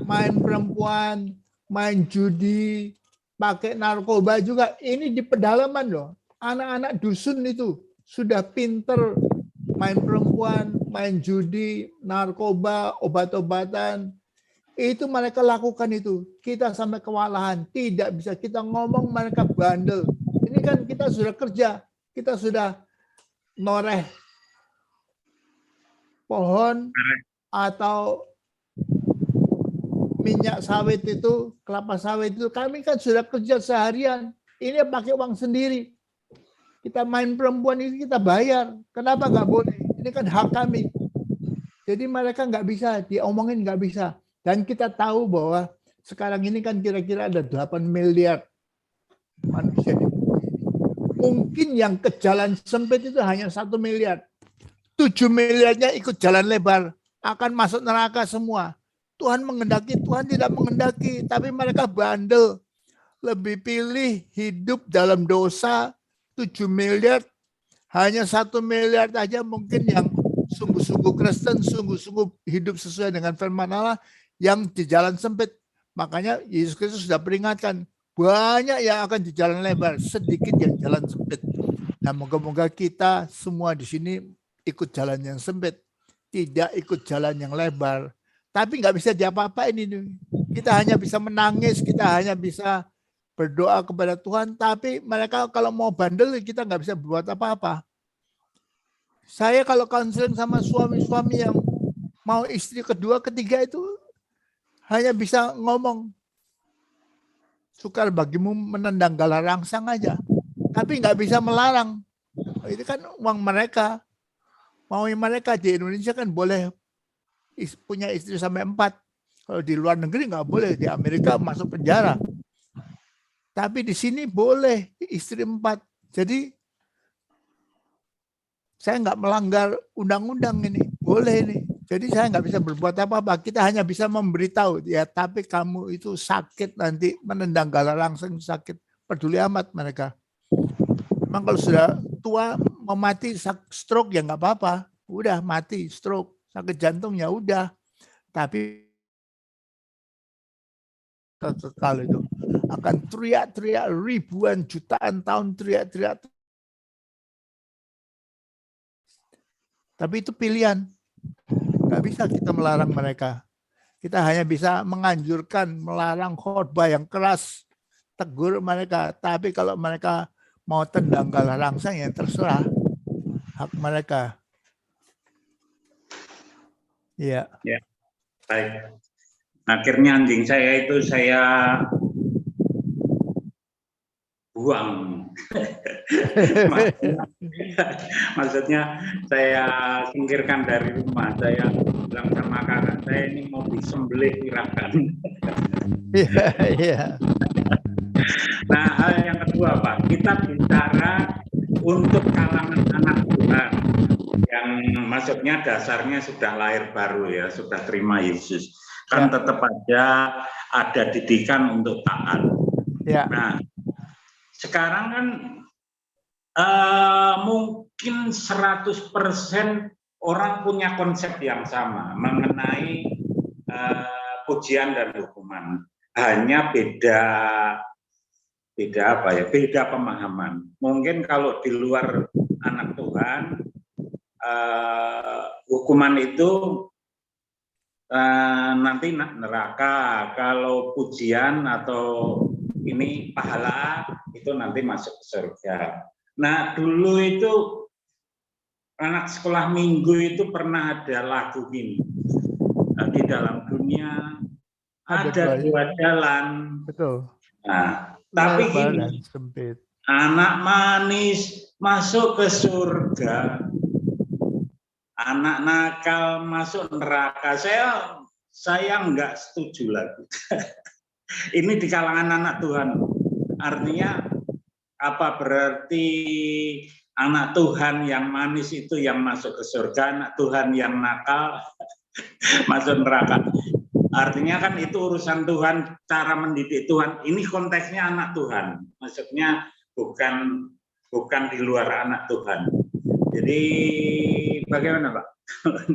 main perempuan, main judi, pakai narkoba juga. Ini di pedalaman loh. Anak-anak dusun itu sudah pinter main perempuan, main judi, narkoba, obat-obatan. Itu mereka lakukan itu. Kita sampai kewalahan. Tidak bisa kita ngomong, mereka bandel. Ini kan kita sudah kerja. Kita sudah noreh pohon atau minyak sawit itu, kelapa sawit itu, kami kan sudah kerja seharian. Ini pakai uang sendiri. Kita main perempuan ini kita bayar. Kenapa nggak boleh? Ini kan hak kami. Jadi mereka nggak bisa, diomongin nggak bisa. Dan kita tahu bahwa sekarang ini kan kira-kira ada 8 miliar manusia di bumi ini. Mungkin yang ke jalan sempit itu hanya 1 miliar. 7 miliarnya ikut jalan lebar, akan masuk neraka semua. Tuhan menghendaki, Tuhan tidak menghendaki, tapi mereka bandel. Lebih pilih hidup dalam dosa 7 miliar, hanya 1 miliar aja mungkin yang sungguh-sungguh Kristen, sungguh-sungguh hidup sesuai dengan firman Allah yang di jalan sempit. Makanya Yesus Kristus sudah peringatkan, banyak yang akan di jalan lebar, sedikit yang jalan sempit. Nah, moga-moga kita semua di sini ikut jalan yang sempit, tidak ikut jalan yang lebar. Tapi nggak bisa diapa-apain ini. Kita hanya bisa menangis, kita hanya bisa berdoa kepada Tuhan, tapi mereka kalau mau bandel, kita nggak bisa berbuat apa-apa. Saya kalau konseling sama suami-suami yang mau istri kedua, ketiga itu hanya bisa ngomong, sukar bagimu menendang gala rangsang aja. Tapi nggak bisa melarang. Itu kan uang mereka. Mau mereka di Indonesia kan boleh punya istri sampai 4. Kalau di luar negeri nggak boleh, di Amerika masuk penjara. Tapi di sini boleh istri 4. Jadi saya nggak melanggar undang-undang ini, boleh ini. Jadi saya nggak bisa berbuat apa-apa. Kita hanya bisa memberitahu, ya tapi kamu itu sakit nanti, menendang gala rangsang sakit. Peduli amat mereka. Memang kalau sudah tua mau mati stroke ya nggak apa-apa. Udah mati stroke, sakit jantung ya udah. Tapi kekal itu akan teriak-teriak ribuan jutaan tahun teriak-teriak. Tapi itu pilihan. Nggak bisa kita melarang mereka. Kita hanya bisa menganjurkan, melarang khotbah yang keras, tegur mereka. Tapi kalau mereka mau tendang kalah rangsang, ya terserah. Hak mereka. Iya. Ya, baik. Akhirnya anjing saya itu saya buang. Maksudnya saya singkirkan dari rumah. Saya bilang sama kakak saya, ini mau disembelih silakan. Iya. Nah, yang kedua Pak, kita bicara untuk kalangan anak Tuhan yang maksudnya dasarnya sudah lahir baru ya, sudah terima Yesus. Kan tetap aja ada didikan untuk taat. Ya. Nah, sekarang kan mungkin 100% orang punya konsep yang sama mengenai pujian dan hukuman. Hanya beda apa ya? Beda pemahaman. Mungkin kalau di luar anak Tuhan, hukuman itu nanti neraka. Kalau pujian atau ini pahala itu nanti masuk ke surga. Nah, dulu itu anak sekolah minggu itu pernah ada lagu gini. Di dalam dunia ada dua jalan. Betul. Nah, tapi gini, sempit. Anak manis masuk ke surga, anak nakal masuk neraka. Saya nggak setuju lagi. Ini di kalangan anak Tuhan. Artinya apa berarti anak Tuhan yang manis itu yang masuk ke surga, anak Tuhan yang nakal masuk neraka. Artinya kan itu urusan Tuhan, cara mendidik Tuhan. Ini konteksnya anak Tuhan. Maksudnya bukan di luar anak Tuhan. Jadi bagaimana Pak?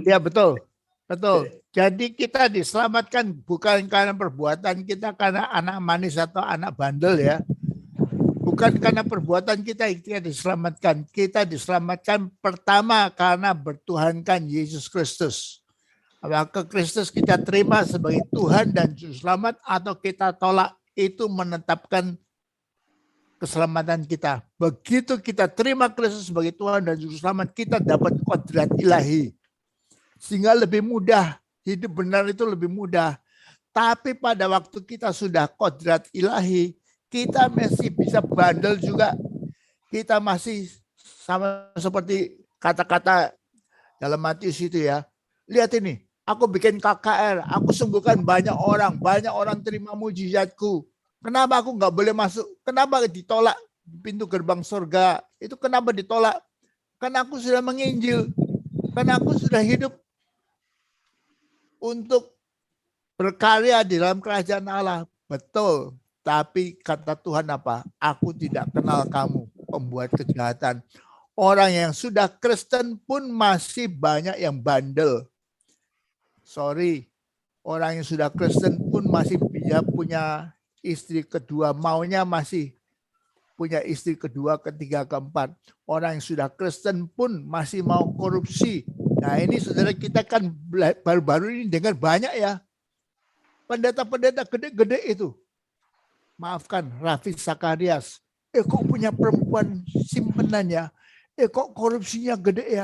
Ya betul. Betul. Jadi kita diselamatkan bukan karena perbuatan kita, karena anak manis atau anak bandel ya. Bukan karena perbuatan kita diselamatkan. Kita diselamatkan pertama karena bertuhankan Yesus Kristus. Apakah Kristus kita terima sebagai Tuhan dan Juru Selamat atau kita tolak, itu menetapkan keselamatan kita. Begitu kita terima Kristus sebagai Tuhan dan Juru Selamat, kita dapat kodrat ilahi. Sehingga lebih mudah, hidup benar itu lebih mudah. Tapi pada waktu kita sudah kodrat ilahi, kita masih bisa bandel juga. Kita masih sama seperti kata-kata dalam Matius itu ya. Lihat ini, aku bikin KKR, aku sembuhkan banyak orang terima mujizatku. Kenapa aku nggak boleh masuk? Kenapa ditolak pintu gerbang surga? Itu kenapa ditolak? Karena aku sudah menginjil. Karena aku sudah hidup untuk berkarya di dalam kerajaan Allah. Betul. Tapi kata Tuhan apa? Aku tidak kenal kamu, pembuat kejahatan. Orang yang sudah Kristen pun masih banyak yang bandel. Sorry, orang yang sudah Kristen pun masih punya istri kedua, maunya masih punya istri kedua, ketiga, keempat. Orang yang sudah Kristen pun masih mau korupsi. Nah ini saudara kita kan baru-baru ini dengar banyak ya. Pendeta-pendeta gede-gede itu. Maafkan, Rafi Sakarias. Kok punya perempuan simpenan ya? Kok korupsinya gede ya?